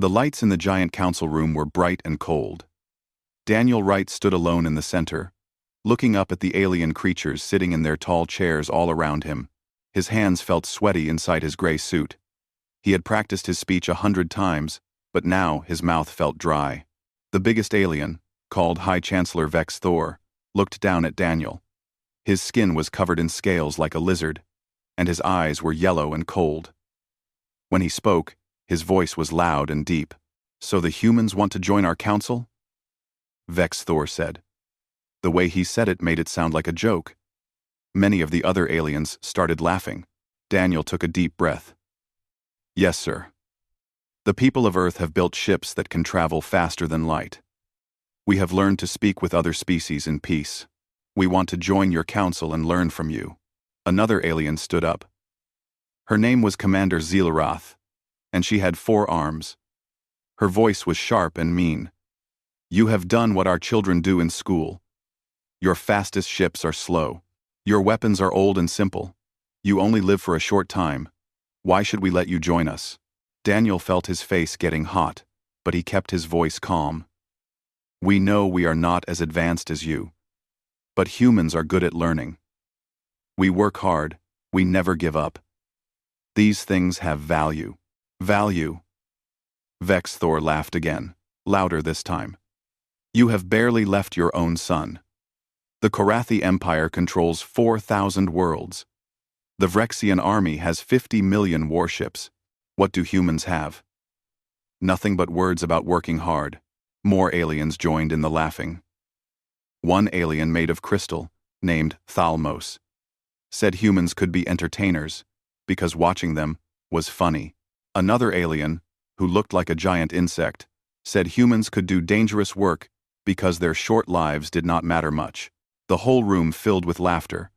The lights in the giant council room were bright and cold. Daniel Wright stood alone in the center, looking up at the alien creatures sitting in their tall chairs all around him. His hands felt sweaty inside his gray suit. He had practiced his speech 100 times, but now his mouth felt dry. The biggest alien, called High Chancellor Vex Thor, looked down at Daniel. His skin was covered in scales like a lizard, and his eyes were yellow and cold. When he spoke, his voice was loud and deep. "So the humans want to join our council?" Vex Thor said. The way he said it made it sound like a joke. Many of the other aliens started laughing. Daniel took a deep breath. "Yes, sir. The people of Earth have built ships that can travel faster than light. We have learned to speak with other species in peace. We want to join your council and learn from you." Another alien stood up. Her name was Commander Zeelarath, and she had 4 arms. Her voice was sharp and mean. "You have done what our children do in school. Your fastest ships are slow. Your weapons are old and simple. You only live for a short time. Why should we let you join us?" Daniel felt his face getting hot, but he kept his voice calm. "We know we are not as advanced as you, but humans are good at learning. We work hard, we never give up. These things have value." "Value?" Vex Thor laughed again, louder this time. "You have barely left your own sun. The Korathi Empire controls 4,000 worlds. The Vrexian army has 50 million warships. What do humans have?" Nothing but words about working hard. More aliens joined in the laughing. One alien made of crystal, named Thalmos, said humans could be entertainers, because watching them was funny. Another alien, who looked like a giant insect, said humans could do dangerous work because their short lives did not matter much. The whole room filled with laughter.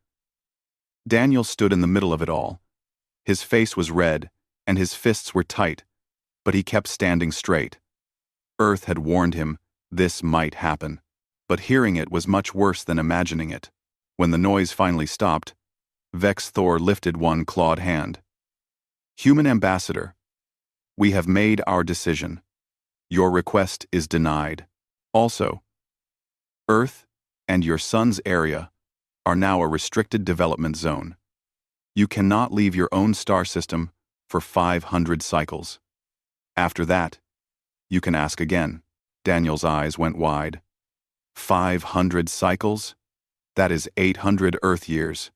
Daniel stood in the middle of it all. His face was red, and his fists were tight, but he kept standing straight. Earth had warned him this might happen, but hearing it was much worse than imagining it. When the noise finally stopped, Vex Thor lifted one clawed hand. "Human Ambassador, we have made our decision. Your request is denied. Also, Earth and your sun's area are now a restricted development zone. You cannot leave your own star system for 500 cycles. After that, you can ask again." Daniel's eyes went wide. 500 cycles? That is 800 Earth years.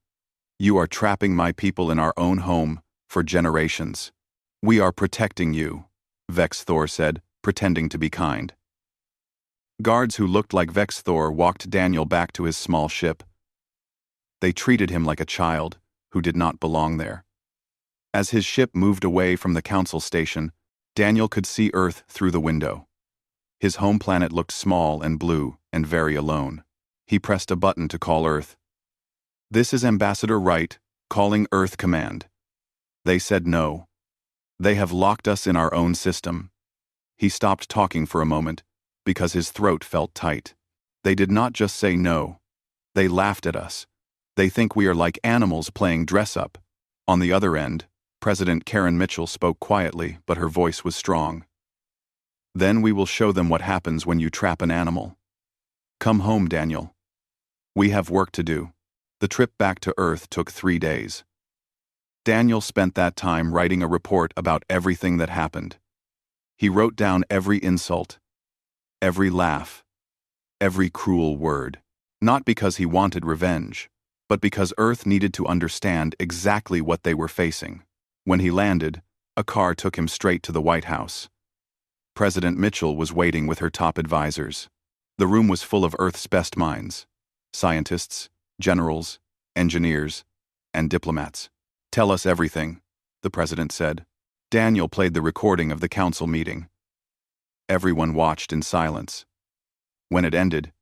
You are trapping my people in our own home for generations. "We are protecting you," Vex Thor said, pretending to be kind. Guards who looked like Vex Thor walked Daniel back to his small ship. They treated him like a child who did not belong there. As his ship moved away from the council station, Daniel could see Earth through the window. His home planet looked small and blue and very alone. He pressed a button to call Earth. "This is Ambassador Wright, calling Earth Command." They said no. "They have locked us in our own system." He stopped talking for a moment, because his throat felt tight. They did not just say no. They laughed at us. They think we are like animals playing dress-up. On the other end, President Karen Mitchell spoke quietly, but her voice was strong. "Then we will show them what happens when you trap an animal. Come home, Daniel. We have work to do." The trip back to Earth took 3 days. Daniel spent that time writing a report about everything that happened. He wrote down every insult, every laugh, every cruel word. Not because he wanted revenge, but because Earth needed to understand exactly what they were facing. When he landed, a car took him straight to the White House. President Mitchell was waiting with her top advisors. The room was full of Earth's best minds: scientists, generals, engineers, and diplomats. "Tell us everything," the president said. Daniel played the recording of the council meeting. Everyone watched in silence. When it ended,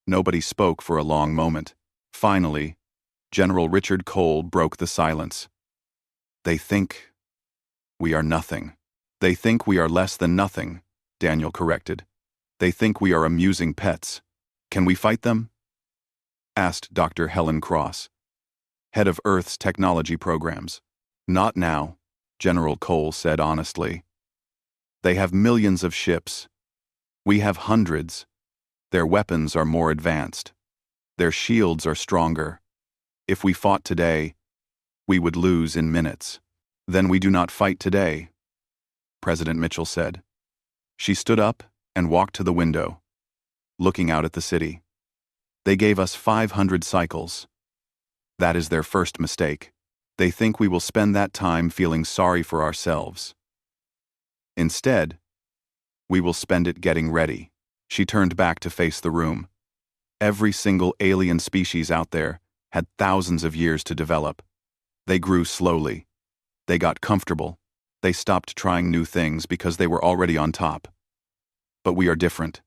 nobody spoke for a long moment. Finally, General Richard Cole broke the silence. "They think we are nothing." "They think we are less than nothing," Daniel corrected. "They think we are amusing pets. Can we fight them?" asked Dr. Helen Cross, head of Earth's technology programs. "Not now," General Cole said honestly. They have millions of ships. We have hundreds. Their weapons are more advanced. Their shields are stronger. If we fought today, we would lose in minutes. Then we do not fight today, President Mitchell said. She stood up and walked to the window, looking out at the city. They gave us 500 cycles. That is their first mistake. They think we will spend that time feeling sorry for ourselves. Instead, we will spend it getting ready. She turned back to face the room. Every single alien species out there had thousands of years to develop. They grew slowly. They got comfortable. They stopped trying new things because they were already on top. But we are different.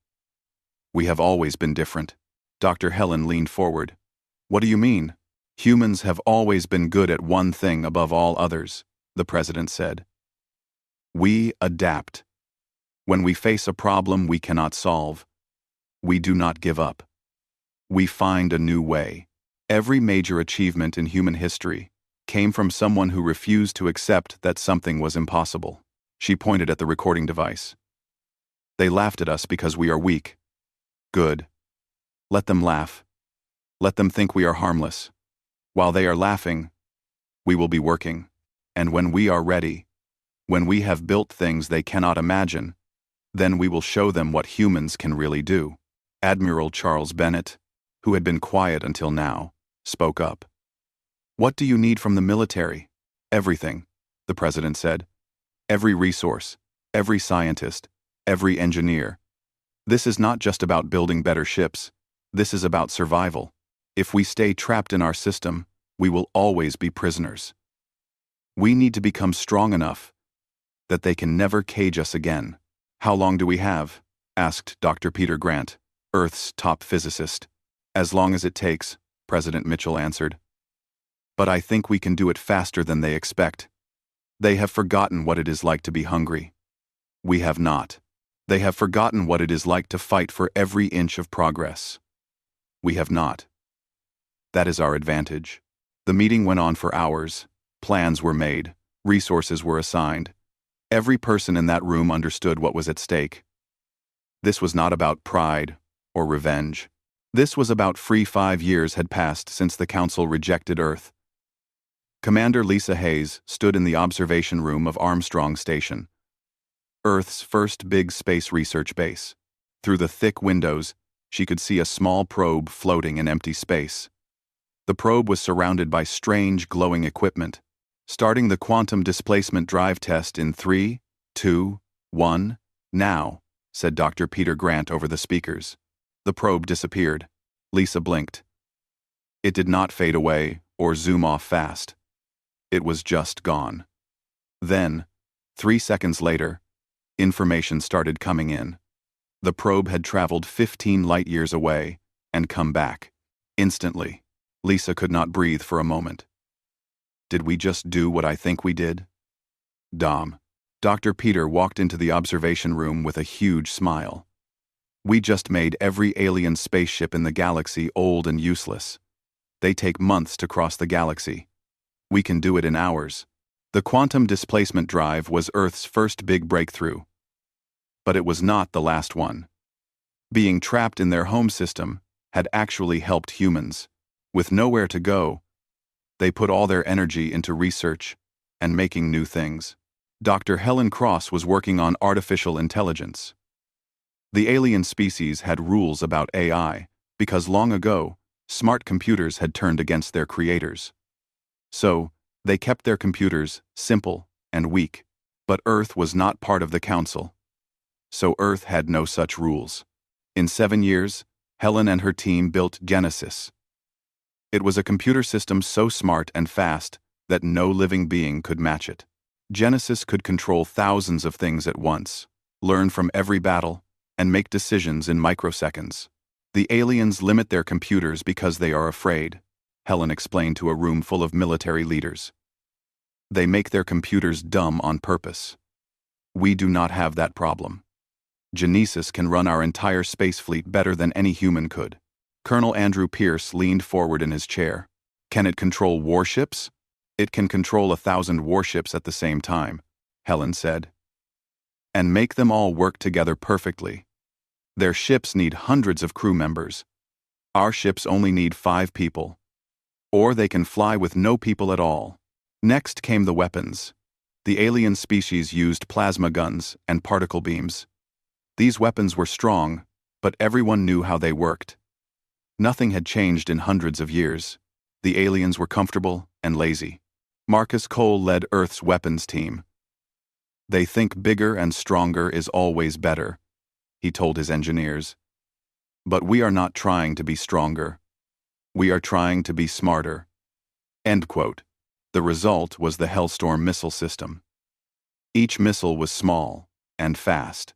We have always been different. Dr. Helen leaned forward. What do you mean? Humans have always been good at one thing above all others, the president said. We adapt. When we face a problem we cannot solve, we do not give up. We find a new way. Every major achievement in human history came from someone who refused to accept that something was impossible. She pointed at the recording device. They laughed at us because we are weak. Good. Let them laugh. Let them think we are harmless. While they are laughing, we will be working. And when we are ready, when we have built things they cannot imagine, then we will show them what humans can really do. Admiral Charles Bennett, who had been quiet until now, spoke up. What do you need from the military? Everything, the president said. Every resource, every scientist, every engineer. This is not just about building better ships. This is about survival. If we stay trapped in our system, we will always be prisoners. We need to become strong enough that they can never cage us again. How long do we have? Asked Dr. Peter Grant, Earth's top physicist. As long as it takes, President Mitchell answered. But I think we can do it faster than they expect. They have forgotten what it is like to be hungry. We have not. They have forgotten what it is like to fight for every inch of progress. We have not. That is our advantage. The meeting went on for hours. Plans were made. Resources were assigned. Every person in that room understood what was at stake. This was not about pride or revenge. This was about free 5 years had passed since the Council rejected Earth. Commander Lisa Hayes stood in the observation room of Armstrong Station, Earth's first big space research base. Through the thick windows, she could see a small probe floating in empty space. The probe was surrounded by strange, glowing equipment. Starting the quantum displacement drive test in 3, 2, 1, now, said Dr. Peter Grant over the speakers. The probe disappeared. Lisa blinked. It did not fade away or zoom off fast. It was just gone. Then, 3 seconds later, information started coming in. The probe had traveled 15 light-years away and come back. Instantly, Lisa could not breathe for a moment. Did we just do what I think we did? Dr. Peter walked into the observation room with a huge smile. We just made every alien spaceship in the galaxy old and useless. They take months to cross the galaxy. We can do it in hours. The quantum displacement drive was Earth's first big breakthrough. But it was not the last one. Being trapped in their home system had actually helped humans. With nowhere to go, they put all their energy into research and making new things. Dr. Helen Cross was working on artificial intelligence. The alien species had rules about AI because long ago, smart computers had turned against their creators. So, they kept their computers simple and weak, but Earth was not part of the Council. So Earth had no such rules. In 7 years, Helen and her team built Genesis. It was a computer system so smart and fast that no living being could match it. Genesis could control thousands of things at once, learn from every battle, and make decisions in microseconds. The aliens limit their computers because they are afraid, Helen explained to a room full of military leaders. They make their computers dumb on purpose. We do not have that problem. Genesis can run our entire space fleet better than any human could. Colonel Andrew Pierce leaned forward in his chair. Can it control warships? It can control 1,000 warships at the same time, Helen said. and make them all work together perfectly. Their ships need hundreds of crew members. Our ships only need 5 people. Or they can fly with no people at all. Next came the weapons. The alien species used plasma guns and particle beams. These weapons were strong, but everyone knew how they worked. Nothing had changed in hundreds of years. The aliens were comfortable and lazy. Marcus Cole led Earth's weapons team. They think bigger and stronger is always better, he told his engineers. But we are not trying to be stronger. We are trying to be smarter. End quote. The result was the Hellstorm missile system. Each missile was small and fast.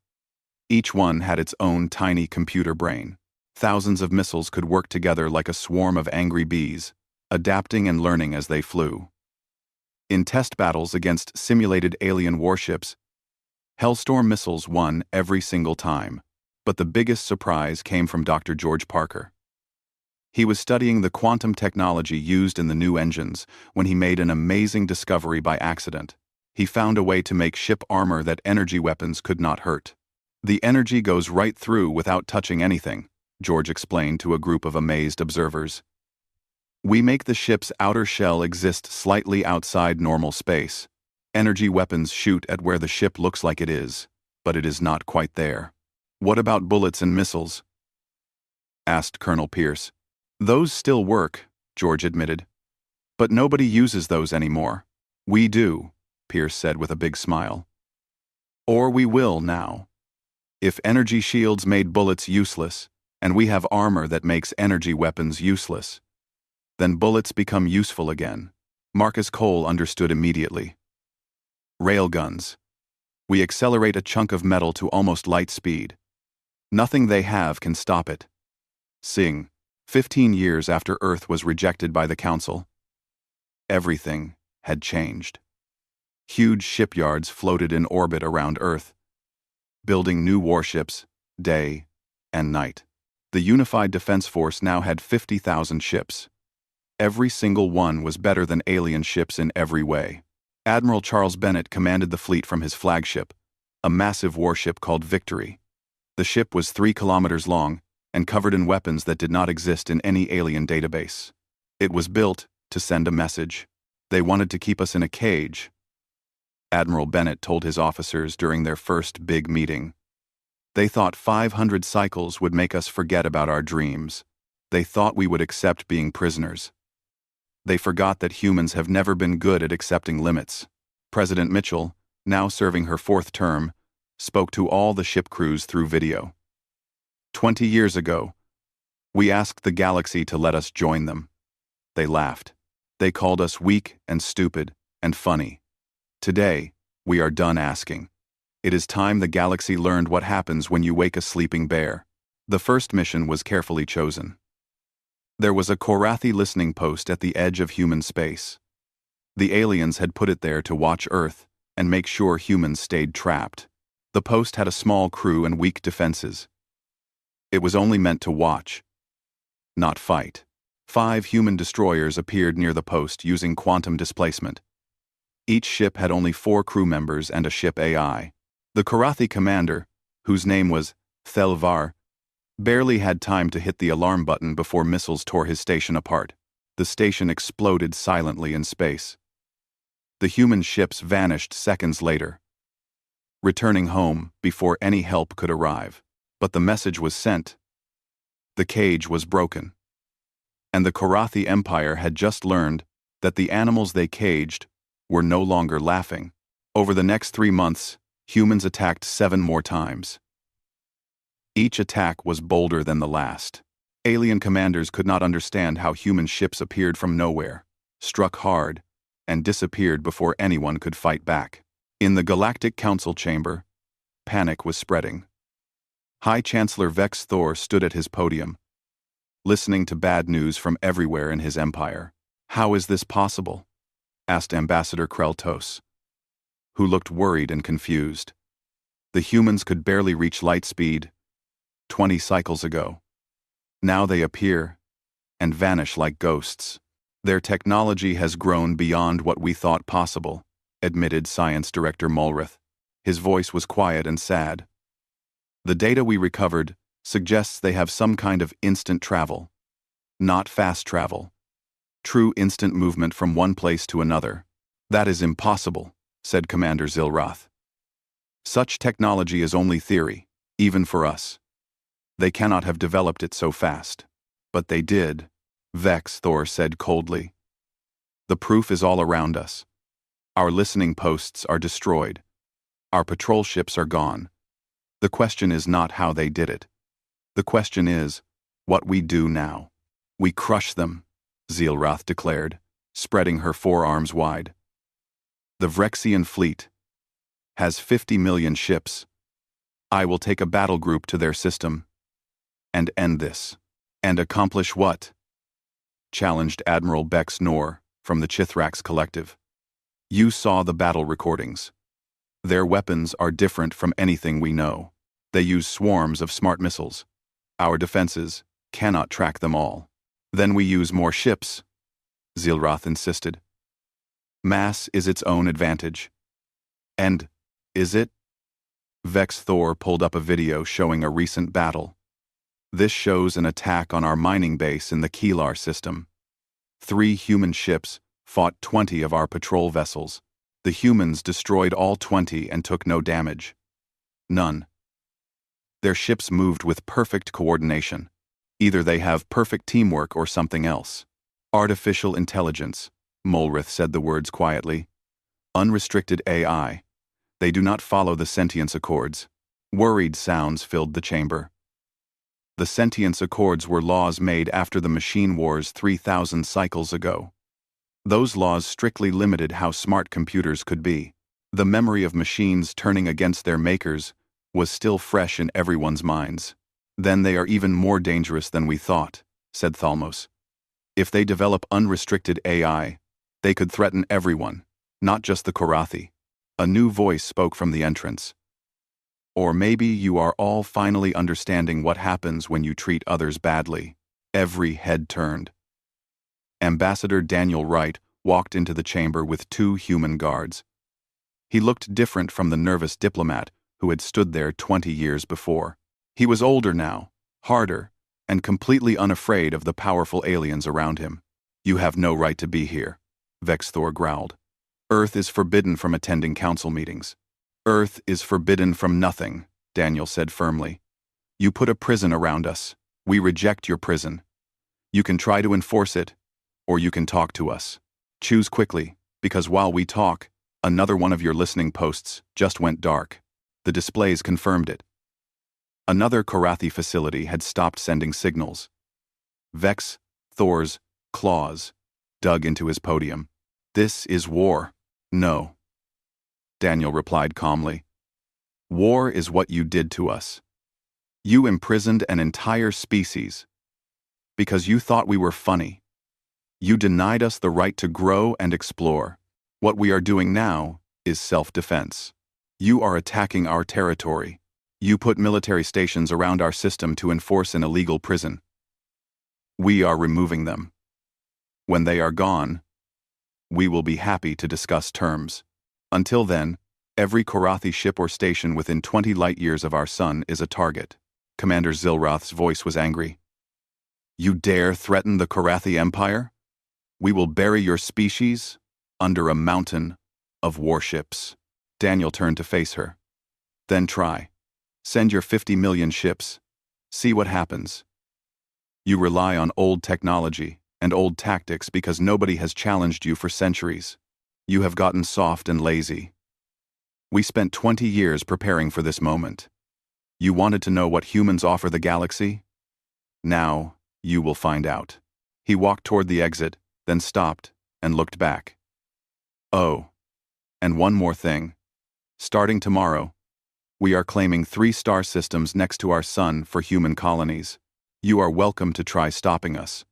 Each one had its own tiny computer brain. Thousands of missiles could work together like a swarm of angry bees, adapting and learning as they flew. In test battles against simulated alien warships, Hellstorm missiles won every single time, but the biggest surprise came from Dr. George Parker. He was studying the quantum technology used in the new engines when he made an amazing discovery by accident. He found a way to make ship armor that energy weapons could not hurt. The energy goes right through without touching anything, George explained to a group of amazed observers. We make the ship's outer shell exist slightly outside normal space. Energy weapons shoot at where the ship looks like it is, but it is not quite there. What about bullets and missiles? Asked Colonel Pierce. Those still work, George admitted. But nobody uses those anymore. We do, Pierce said with a big smile. Or we will now. If energy shields made bullets useless, and we have armor that makes energy weapons useless, then bullets become useful again. Marcus Cole understood immediately. Railguns. We accelerate a chunk of metal to almost light speed. Nothing they have can stop it. Sing. 15 years after Earth was rejected by the Council, everything had changed. Huge shipyards floated in orbit around Earth, building new warships, day and night. The Unified Defense Force now had 50,000 ships. Every single one was better than alien ships in every way. Admiral Charles Bennett commanded the fleet from his flagship, a massive warship called Victory. The ship was 3 kilometers long and covered in weapons that did not exist in any alien database. It was built to send a message. They wanted to keep us in a cage, Admiral Bennett told his officers during their first big meeting. They thought 500 cycles would make us forget about our dreams. They thought we would accept being prisoners. They forgot that humans have never been good at accepting limits. President Mitchell, now serving her 4th term, spoke to all the ship crews through video. 20 years ago, we asked the galaxy to let us join them. They laughed. They called us weak and stupid and funny. Today, we are done asking. It is time the galaxy learned what happens when you wake a sleeping bear. The first mission was carefully chosen. There was a Korathi listening post at the edge of human space. The aliens had put it there to watch Earth and make sure humans stayed trapped. The post had a small crew and weak defenses. It was only meant to watch, not fight. 5 human destroyers appeared near the post using quantum displacement. Each ship had only 4 crew members and a ship AI. The Korathi commander, whose name was Thelvar, barely had time to hit the alarm button before missiles tore his station apart. The station exploded silently in space. The human ships vanished seconds later, returning home before any help could arrive. But the message was sent. The cage was broken. And the Korathi Empire had just learned that the animals they caged were no longer laughing. Over the next 3 months, humans attacked 7 more times. Each attack was bolder than the last. Alien commanders could not understand how human ships appeared from nowhere, struck hard, and disappeared before anyone could fight back. In the Galactic Council chamber, panic was spreading. High Chancellor Vex Thor stood at his podium, listening to bad news from everywhere in his empire. How is this possible? Asked Ambassador Kreltos, who looked worried and confused. The humans could barely reach light speed 20 cycles ago. Now they appear and vanish like ghosts. Their technology has grown beyond what we thought possible, admitted Science Director Mulrath. His voice was quiet and sad. The data we recovered suggests they have some kind of instant travel. Not fast travel. True instant movement from one place to another. That is impossible, said Commander Zilroth. Such technology is only theory, even for us. They cannot have developed it so fast. But they did, Vex, Thor said coldly. The proof is all around us. Our listening posts are destroyed. Our patrol ships are gone. The question is not how they did it. The question is, what we do now. We crush them, Zilroth declared, spreading her forearms wide. The Vrexian fleet has 50 million ships. I will take a battle group to their system and end this. And accomplish what? Challenged Admiral Bex Nor from the Chithrax Collective. You saw the battle recordings. Their weapons are different from anything we know. They use swarms of smart missiles. Our defenses cannot track them all. Then we use more ships, Zilroth insisted. Mass is its own advantage. And, is it? Vex Thor pulled up a video showing a recent battle. This shows an attack on our mining base in the Keelar system. 3 human ships fought 20 of our patrol vessels. The humans destroyed all 20 and took no damage. None. Their ships moved with perfect coordination. Either they have perfect teamwork or something else. Artificial intelligence, Molrith said the words quietly. Unrestricted AI. They do not follow the sentience accords. Worried sounds filled the chamber. The sentience accords were laws made after the machine wars 3,000 cycles ago. Those laws strictly limited how smart computers could be. The memory of machines turning against their makers was still fresh in everyone's minds. Then they are even more dangerous than we thought, said Thalmos. If they develop unrestricted AI, they could threaten everyone, not just the Korathi. A new voice spoke from the entrance. Or maybe you are all finally understanding what happens when you treat others badly. Every head turned. Ambassador Daniel Wright walked into the chamber with 2 human guards. He looked different from the nervous diplomat who had stood there 20 years before. He was older now, harder, and completely unafraid of the powerful aliens around him. You have no right to be here, Vex Thor growled. Earth is forbidden from attending council meetings. Earth is forbidden from nothing, Daniel said firmly. You put a prison around us. We reject your prison. You can try to enforce it, or you can talk to us. Choose quickly, because while we talk, another one of your listening posts just went dark. The displays confirmed it. Another Korathi facility had stopped sending signals. Vex Thor's claws dug into his podium. This is war. No. Daniel replied calmly. War is what you did to us. You imprisoned an entire species because you thought we were funny. You denied us the right to grow and explore. What we are doing now is self-defense. You are attacking our territory. You put military stations around our system to enforce an illegal prison. We are removing them. When they are gone, we will be happy to discuss terms. Until then, every Korathi ship or station within 20 light-years of our sun is a target. Commander Zilroth's voice was angry. You dare threaten the Korathi Empire? We will bury your species under a mountain of warships. Daniel turned to face her. Then try. Send your 50 million ships. See what happens. You rely on old technology and old tactics because nobody has challenged you for centuries. You have gotten soft and lazy. We spent 20 years preparing for this moment. You wanted to know what humans offer the galaxy? Now, you will find out. He walked toward the exit, then stopped and looked back. Oh, and one more thing. Starting tomorrow, we are claiming 3 star systems next to our sun for human colonies. You are welcome to try stopping us.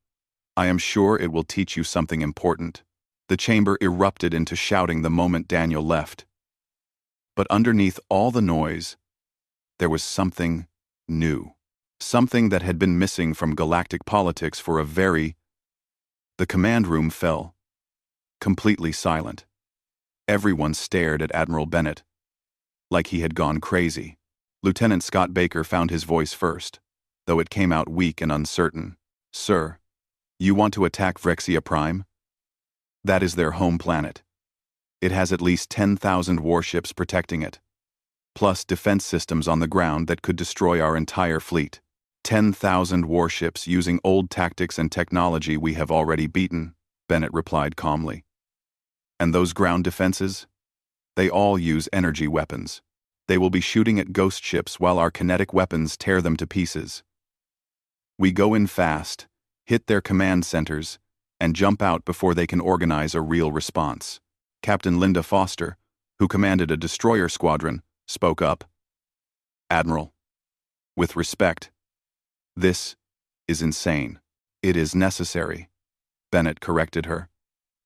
I am sure it will teach you something important. The chamber erupted into shouting the moment Daniel left. But underneath all the noise, there was something new. Something that had been missing from galactic politics for a very... The command room fell. Completely silent. Everyone stared at Admiral Bennett. like he had gone crazy. Lieutenant Scott Baker found his voice first, though it came out weak and uncertain. "Sir, you want to attack Vrexia Prime? That is their home planet. It has at least 10,000 warships protecting it, plus defense systems on the ground that could destroy our entire fleet. 10,000 warships using old tactics and technology we have already beaten," Bennett replied calmly. "And those ground defenses? They all use energy weapons. They will be shooting at ghost ships while our kinetic weapons tear them to pieces. We go in fast, hit their command centers, and jump out before they can organize a real response." Captain Linda Foster, who commanded a destroyer squadron, spoke up. "Admiral, with respect, this is insane." "It is necessary," Bennett corrected her.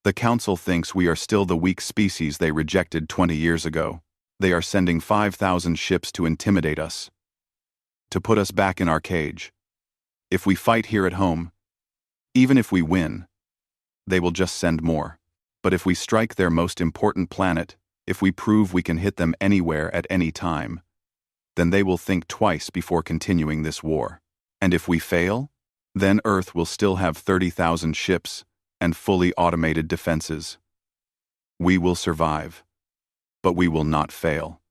"The Council thinks we are still the weak species they rejected 20 years ago. They are sending 5,000 ships to intimidate us, to put us back in our cage. If we fight here at home, even if we win, they will just send more. But if we strike their most important planet, if we prove we can hit them anywhere at any time, then they will think twice before continuing this war. And if we fail, then Earth will still have 30,000 ships and fully automated defenses. We will survive, but we will not fail.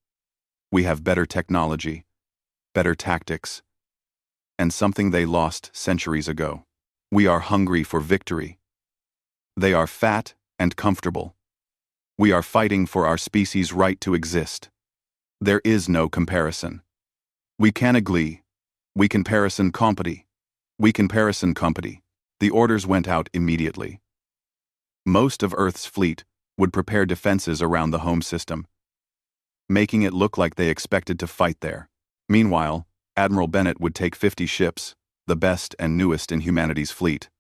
We have better technology, better tactics, and something they lost centuries ago. We are hungry for victory. They are fat and comfortable. We are fighting for our species' right to exist. There is no comparison. We can agree. We comparison company. We comparison company." The orders went out immediately. Most of Earth's fleet would prepare defenses around the home system, making it look like they expected to fight there. Meanwhile, Admiral Bennett would take 50 ships, the best and newest in humanity's fleet,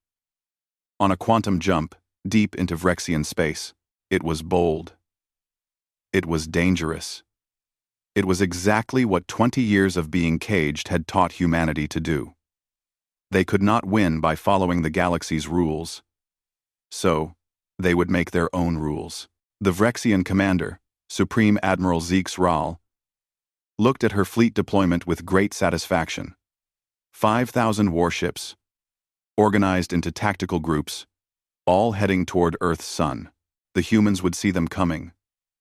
on a quantum jump deep into Vrexian space. It was bold. It was dangerous. It was exactly what 20 years of being caged had taught humanity to do. They could not win by following the galaxy's rules, so they would make their own rules. The Vrexian commander, Supreme Admiral Zeeks Ral, looked at her fleet deployment with great satisfaction. 5,000 warships, organized into tactical groups, all heading toward Earth's sun. The humans would see them coming.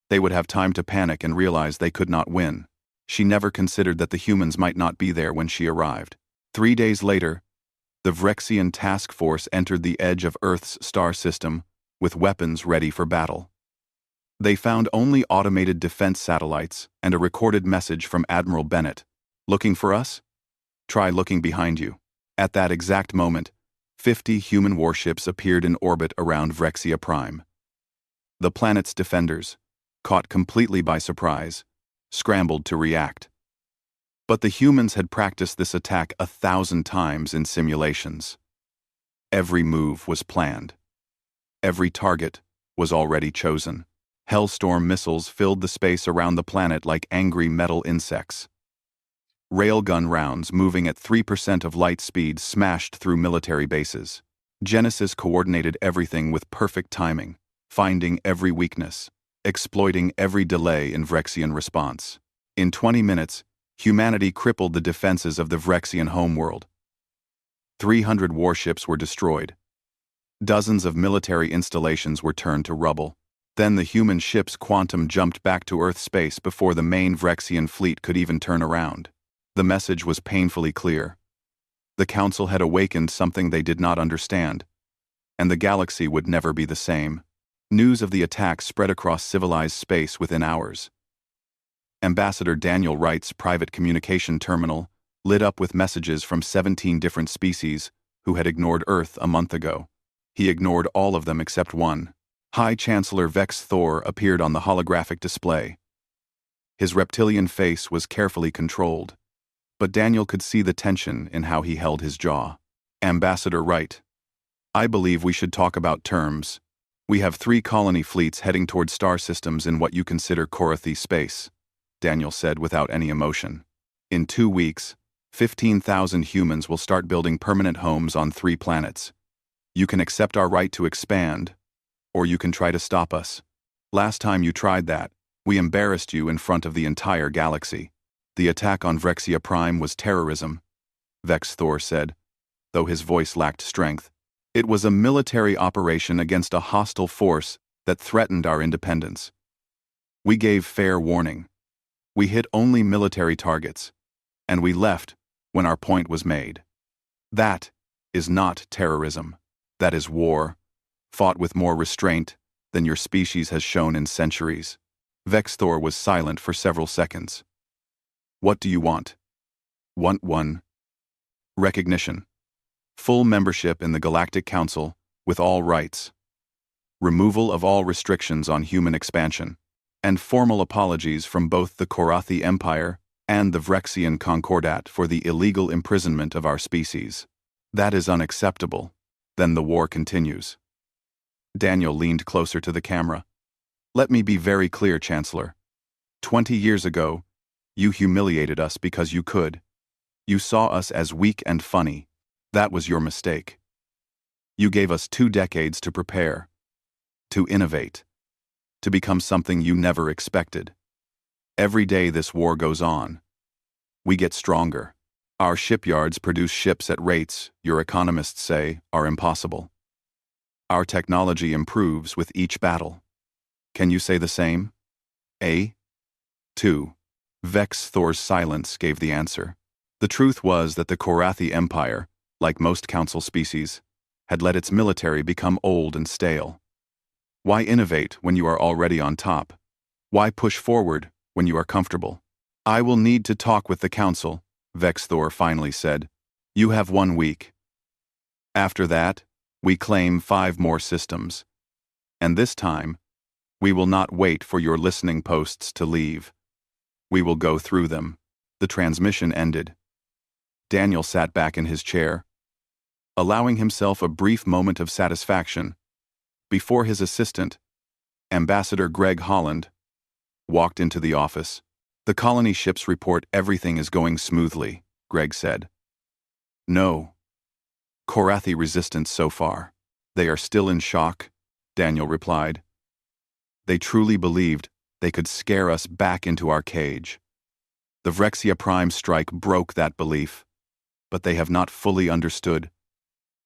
They would have time to panic and realize they could not win. She never considered that the humans might not be there when she arrived. 3 days later, the Vrexian task force entered the edge of Earth's star system with weapons ready for battle. They found only automated defense satellites and a recorded message from Admiral Bennett. "Looking for us? Try looking behind you." At that exact moment, 50 human warships appeared in orbit around Vrexia Prime. The planet's defenders, caught completely by surprise, scrambled to react. But the humans had practiced this attack 1,000 times in simulations. Every move was planned. Every target was already chosen. Hellstorm missiles filled the space around the planet like angry metal insects. Railgun rounds moving at 3% of light speed smashed through military bases. Genesis coordinated everything with perfect timing, finding every weakness, exploiting every delay in Vrexian response. In 20 minutes, humanity crippled the defenses of the Vrexian homeworld. 300 warships were destroyed. Dozens of military installations were turned to rubble. Then the human ships quantum jumped back to Earth space before the main Vrexian fleet could even turn around. The message was painfully clear. The Council had awakened something they did not understand, and the galaxy would never be the same. News of the attack spread across civilized space within hours. Ambassador Daniel Wright's private communication terminal lit up with messages from 17 different species who had ignored Earth a month ago. He ignored all of them except one. High Chancellor Vex Thor appeared on the holographic display. His reptilian face was carefully controlled, but Daniel could see the tension in how he held his jaw. "Ambassador Wright, I believe we should talk about terms. We have 3 colony fleets heading toward star systems in what you consider Korathi space," Daniel said without any emotion. "In 2 weeks, 15,000 humans will start building permanent homes on 3 planets. You can accept our right to expand, or you can try to stop us. Last time you tried that, We embarrassed you in front of the entire galaxy. The attack on Vrexia Prime was terrorism, Vex Thor said, though his voice lacked strength. It was a military operation against a hostile force that threatened our independence. We gave fair warning. We hit only military targets, and we left when our point was made. That is not terrorism. That is war, fought with more restraint than your species has shown in centuries. Vex Thor was silent for several seconds. What do you want? Want 1. Recognition. Full membership in the Galactic Council, with all rights. Removal of all restrictions on human expansion, and formal apologies from both the Korathi Empire and the Vrexian Concordat for the illegal imprisonment of our species. That is unacceptable. Then the war continues. Daniel leaned closer to the camera. Let me be very clear, Chancellor. 20 years ago, you humiliated us because you could. You saw us as weak and funny. That was your mistake. You gave us 2 decades to prepare, to innovate, to become something you never expected. Every day this war goes on. We get stronger. Our shipyards produce ships at rates your economists say are impossible. Our technology improves with each battle. Can you say the same? A. 2. Vex Thor's silence gave the answer. The truth was that the Korathi Empire, like most council species, had let its military become old and stale. Why innovate when you are already on top? Why push forward when you are comfortable? I will need to talk with the council, Vex Thor finally said. You have 1 week. After that, we claim 5 more systems. And this time, we will not wait for your listening posts to leave. We will go through them. The transmission ended. Daniel sat back in his chair, allowing himself a brief moment of satisfaction before his assistant, Ambassador Greg Holland, walked into the office. The colony ships report everything is going smoothly, Greg said. No. Korathi resistance so far. They are still in shock, Daniel replied. They truly believed they could scare us back into our cage. The Vrexia Prime strike broke that belief, but they have not fully understood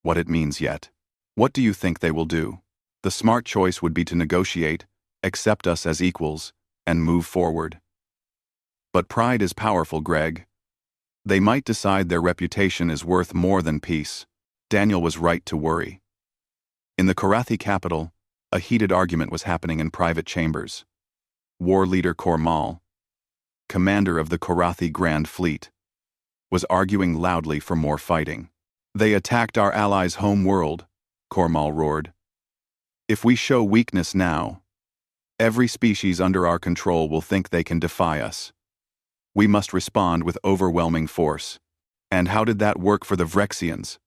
what it means yet. What do you think they will do? The smart choice would be to negotiate, accept us as equals, and move forward. But pride is powerful, Greg. They might decide their reputation is worth more than peace. Daniel was right to worry. In the Korathi capital, a heated argument was happening in private chambers. War leader Kormal, commander of the Korathi Grand Fleet, was arguing loudly for more fighting. They attacked our allies' home world, Kormal roared. If we show weakness now, every species under our control will think they can defy us. We must respond with overwhelming force. And how did that work for the Vrexians?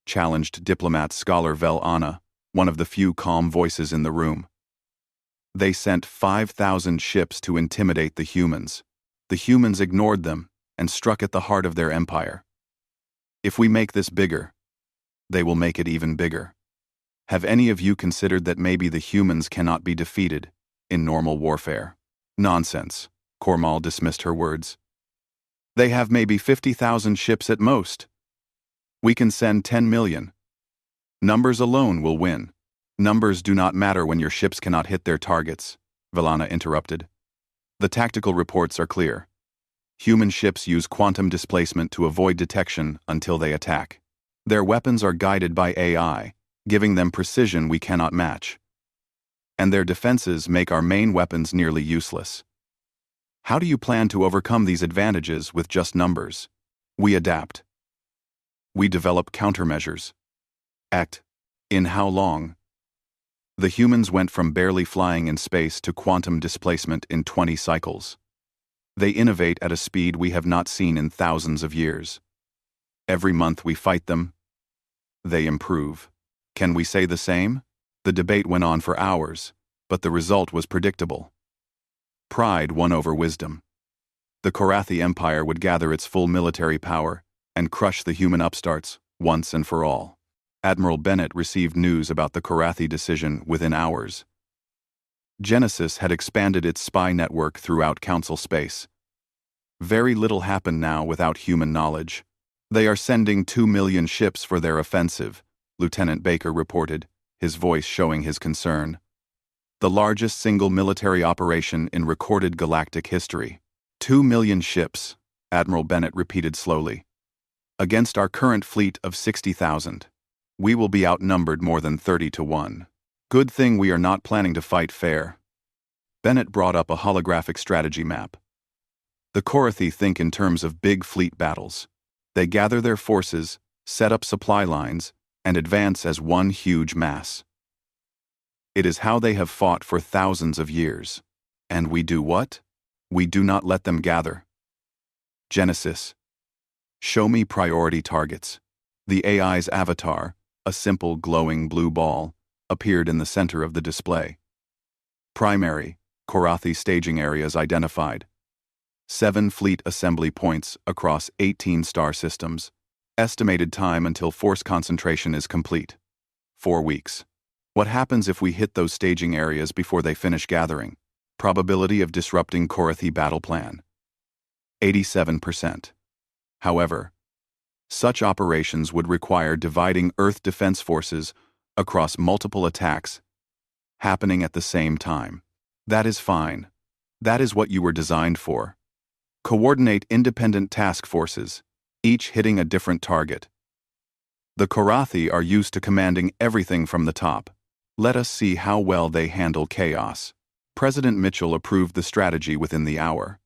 Challenged diplomat Scholar Vel Anna, one of the few calm voices in the room. They sent 5,000 ships to intimidate the humans. The humans ignored them and struck at the heart of their empire. If we make this bigger, they will make it even bigger. Have any of you considered that maybe the humans cannot be defeated in normal warfare? Nonsense, Kormal dismissed her words. They have maybe 50,000 ships at most. We can send 10 million. Numbers alone will win. Numbers do not matter when your ships cannot hit their targets, Velana interrupted. The tactical reports are clear. Human ships use quantum displacement to avoid detection until they attack. Their weapons are guided by AI, giving them precision we cannot match. And their defenses make our main weapons nearly useless. How do you plan to overcome these advantages with just numbers? We adapt. We develop countermeasures. In how long? The humans went from barely flying in space to quantum displacement in 20 cycles. They innovate at a speed we have not seen in thousands of years. Every month we fight them. They improve. Can we say the same? The debate went on for hours, but the result was predictable. Pride won over wisdom. The Korathi Empire would gather its full military power and crush the human upstarts once and for all. Admiral Bennett received news about the Korathi decision within hours. Genesis had expanded its spy network throughout Council space. Very little happened now without human knowledge. They are sending 2 million ships for their offensive, Lieutenant Baker reported, his voice showing his concern. The largest single military operation in recorded galactic history. 2 million ships, Admiral Bennett repeated slowly. Against our current fleet of 60,000. We will be outnumbered more than 30 to 1. Good thing we are not planning to fight fair. Bennett brought up a holographic strategy map. The Korathi think in terms of big fleet battles. They gather their forces, set up supply lines, and advance as one huge mass. It is how they have fought for thousands of years. And we do what? We do not let them gather. Genesis. Show me priority targets. The AI's avatar, a simple glowing blue ball, appeared in the center of the display. Primary, Korathi staging areas identified. 7 fleet assembly points across 18 star systems. Estimated time until force concentration is complete. 4 weeks. What happens if we hit those staging areas before they finish gathering? Probability of disrupting Korathi battle plan. 87%. However, such operations would require dividing Earth defense forces across multiple attacks happening at the same time. That is fine. That is what you were designed for. Coordinate independent task forces, each hitting a different target. The Korathi are used to commanding everything from the top. Let us see how well they handle chaos. President Mitchell approved the strategy within the hour.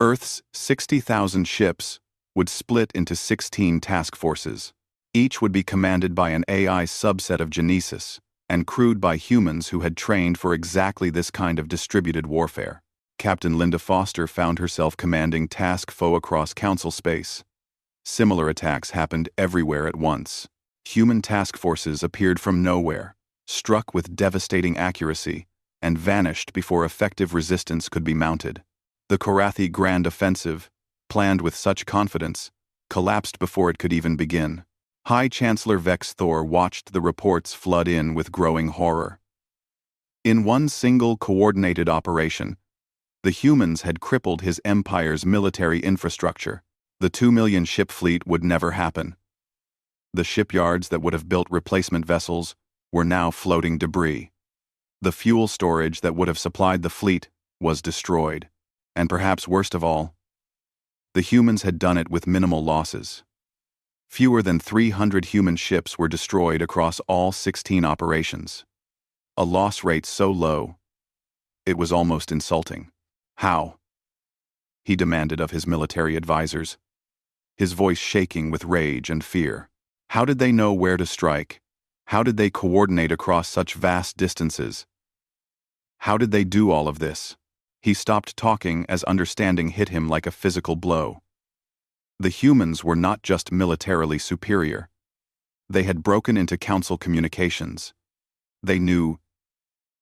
Earth's 60,000 ships would split into 16 task forces. Each would be commanded by an AI subset of Genesis, and crewed by humans who had trained for exactly this kind of distributed warfare. Captain Linda Foster found herself commanding task foe across Council space. Similar attacks happened everywhere at once. Human task forces appeared from nowhere, struck with devastating accuracy, and vanished before effective resistance could be mounted. The Korathi Grand Offensive, planned with such confidence, collapsed before it could even begin. High Chancellor Vex Thor watched the reports flood in with growing horror. In one single coordinated operation, the humans had crippled his empire's military infrastructure. The 2 million ship fleet would never happen. The shipyards that would have built replacement vessels were now floating debris. The fuel storage that would have supplied the fleet was destroyed. And perhaps worst of all, the humans had done it with minimal losses. Fewer than 300 human ships were destroyed across all 16 operations. A loss rate so low, it was almost insulting. How? He demanded of his military advisors, his voice shaking with rage and fear. How did they know where to strike? How did they coordinate across such vast distances? How did they do all of this? He stopped talking as understanding hit him like a physical blow. The humans were not just militarily superior. They had broken into Council communications. They knew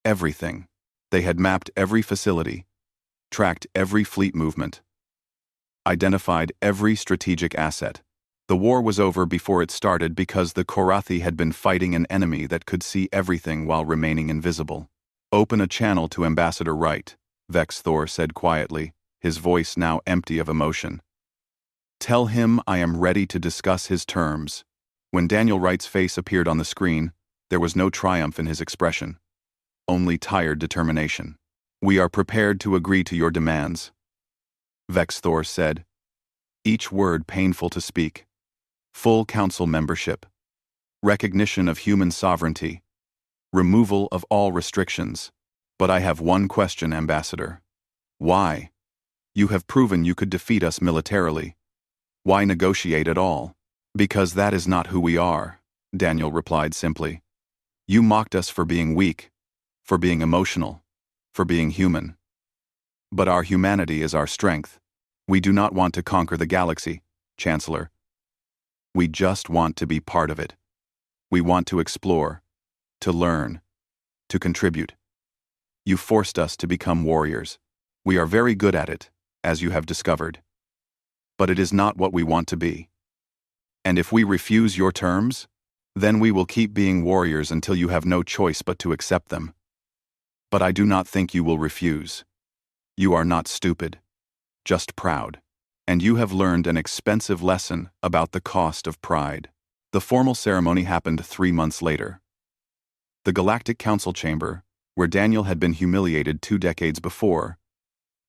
everything. They had mapped every facility, tracked every fleet movement, identified every strategic asset. The war was over before it started because the Korathi had been fighting an enemy that could see everything while remaining invisible. Open a channel to Ambassador Wright, Vex Thor said quietly, his voice now empty of emotion. Tell him I am ready to discuss his terms. When Daniel Wright's face appeared on the screen, there was no triumph in his expression, only tired determination. We are prepared to agree to your demands, Vex Thor said, each word painful to speak. Full Council membership, recognition of human sovereignty, removal of all restrictions. But I have one question, Ambassador. Why? You have proven you could defeat us militarily. Why negotiate at all? Because that is not who we are, Daniel replied simply. You mocked us for being weak, for being emotional, for being human. But our humanity is our strength. We do not want to conquer the galaxy, Chancellor. We just want to be part of it. We want to explore, to learn, to contribute. You forced us to become warriors. We are very good at it, as you have discovered. But it is not what we want to be. And if we refuse your terms, then we will keep being warriors until you have no choice but to accept them. But I do not think you will refuse. You are not stupid, just proud. And you have learned an expensive lesson about the cost of pride. The formal ceremony happened 3 months later. The Galactic Council Chamber, where Daniel had been humiliated 2 decades before,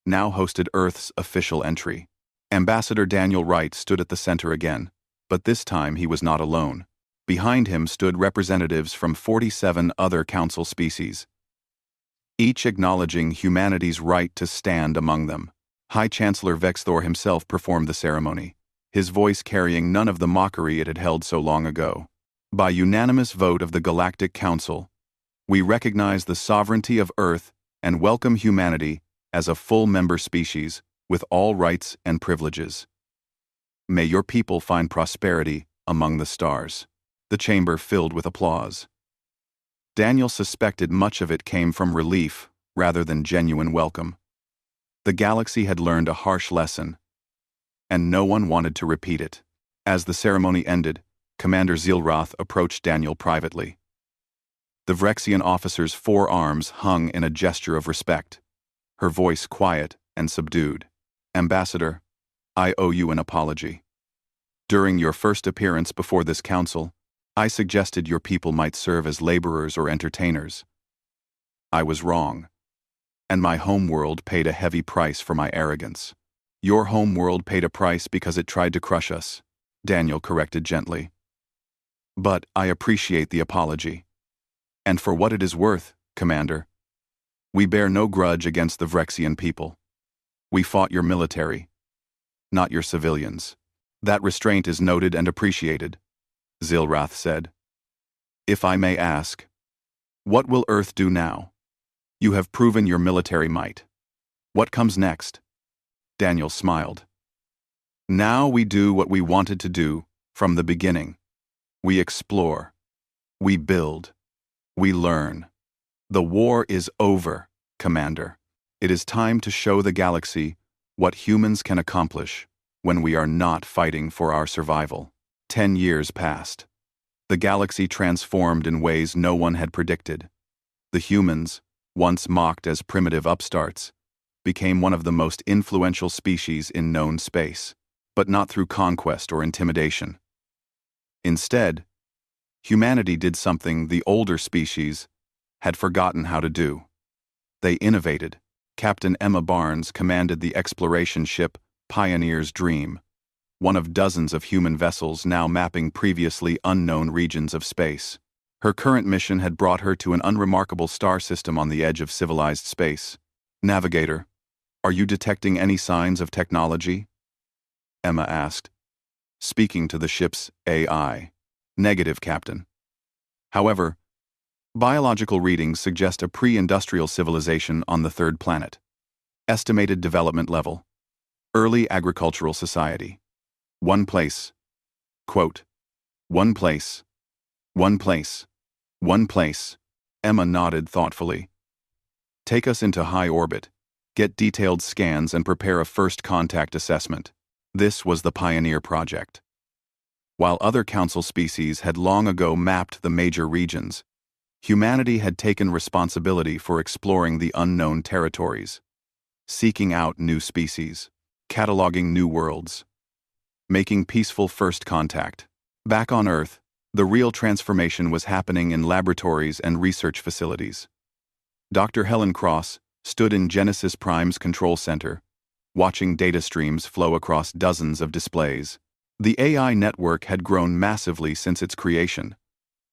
now hosted Earth's official entry. Ambassador Daniel Wright stood at the center again, but this time he was not alone. Behind him stood representatives from 47 other council species, each acknowledging humanity's right to stand among them. High Chancellor Vexthor himself performed the ceremony, his voice carrying none of the mockery it had held so long ago. By unanimous vote of the Galactic Council, we recognize the sovereignty of Earth and welcome humanity as a full member species with all rights and privileges. May your people find prosperity among the stars. The chamber filled with applause. Daniel suspected much of it came from relief rather than genuine welcome. The galaxy had learned a harsh lesson, and no one wanted to repeat it. As the ceremony ended, Commander Zilroth approached Daniel privately. The Vrexian officer's forearms hung in a gesture of respect, her voice quiet and subdued. Ambassador, I owe you an apology. During your first appearance before this council, I suggested your people might serve as laborers or entertainers. I was wrong, and my homeworld paid a heavy price for my arrogance. Your homeworld paid a price because it tried to crush us, Daniel corrected gently. But I appreciate the apology. And for what it is worth, Commander, we bear no grudge against the Vrexian people. We fought your military, not your civilians. That restraint is noted and appreciated, Zilroth said. If I may ask, what will Earth do now? You have proven your military might. What comes next? Daniel smiled. Now we do what we wanted to do from the beginning. We explore. We build. We learn. The war is over, Commander. It is time to show the galaxy what humans can accomplish when we are not fighting for our survival. 10 years passed. The galaxy transformed in ways no one had predicted. The humans, once mocked as primitive upstarts, became one of the most influential species in known space, but not through conquest or intimidation. Instead, humanity did something the older species had forgotten how to do. They innovated. Captain Emma Barnes commanded the exploration ship Pioneer's Dream, one of dozens of human vessels now mapping previously unknown regions of space. Her current mission had brought her to an unremarkable star system on the edge of civilized space. Navigator, are you detecting any signs of technology? Emma asked, speaking to the ship's AI. Negative, Captain. However, biological readings suggest a pre-industrial civilization on the third planet. Estimated development level. Early agricultural society. One place. Quote, one place. One place. One place. Emma nodded thoughtfully. Take us into high orbit, get detailed scans and prepare a first contact assessment. This was the Pioneer Project. While other council species had long ago mapped the major regions, humanity had taken responsibility for exploring the unknown territories, seeking out new species, cataloging new worlds, making peaceful first contact. Back on Earth, the real transformation was happening in laboratories and research facilities. Dr. Helen Cross stood in Genesis Prime's control center, watching data streams flow across dozens of displays. The AI network had grown massively since its creation,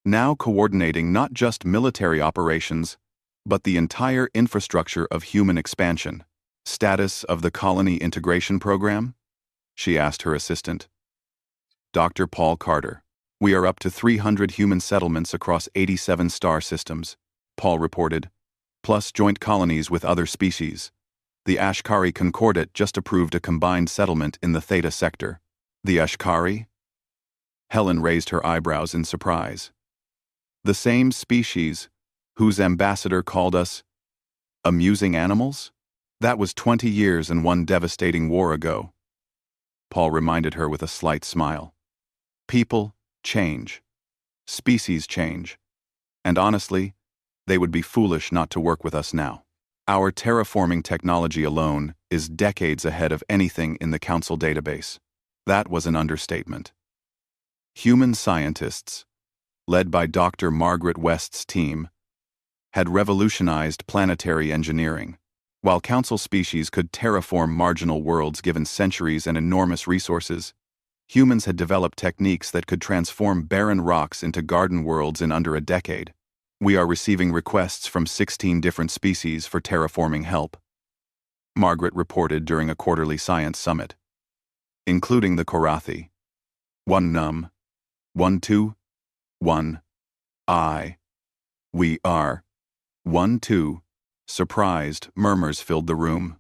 now coordinating not just military operations, but the entire infrastructure of human expansion. Status of the colony integration program? She asked her assistant. Dr. Paul Carter. We are up to 300 human settlements across 87 star systems, Paul reported, plus joint colonies with other species. The Ashkari Concordat just approved a combined settlement in the Theta sector. The Ashkari? Helen raised her eyebrows in surprise. The same species whose ambassador called us amusing animals? That was 20 years and one devastating war ago. Paul reminded her with a slight smile. People change. Species change. And honestly, They would be foolish not to work with us now. Our terraforming technology alone is decades ahead of anything in the Council database. That was an understatement. Human scientists, led by Dr. Margaret West's team, had revolutionized planetary engineering. While Council species could terraform marginal worlds given centuries and enormous resources, humans had developed techniques that could transform barren rocks into garden worlds in under a decade. We are receiving requests from 16 different species for terraforming help, Margaret reported during a quarterly science summit, including the Korathi. 1 num. 1 2. 1. I. We are. 1 2. Surprised murmurs filled the room.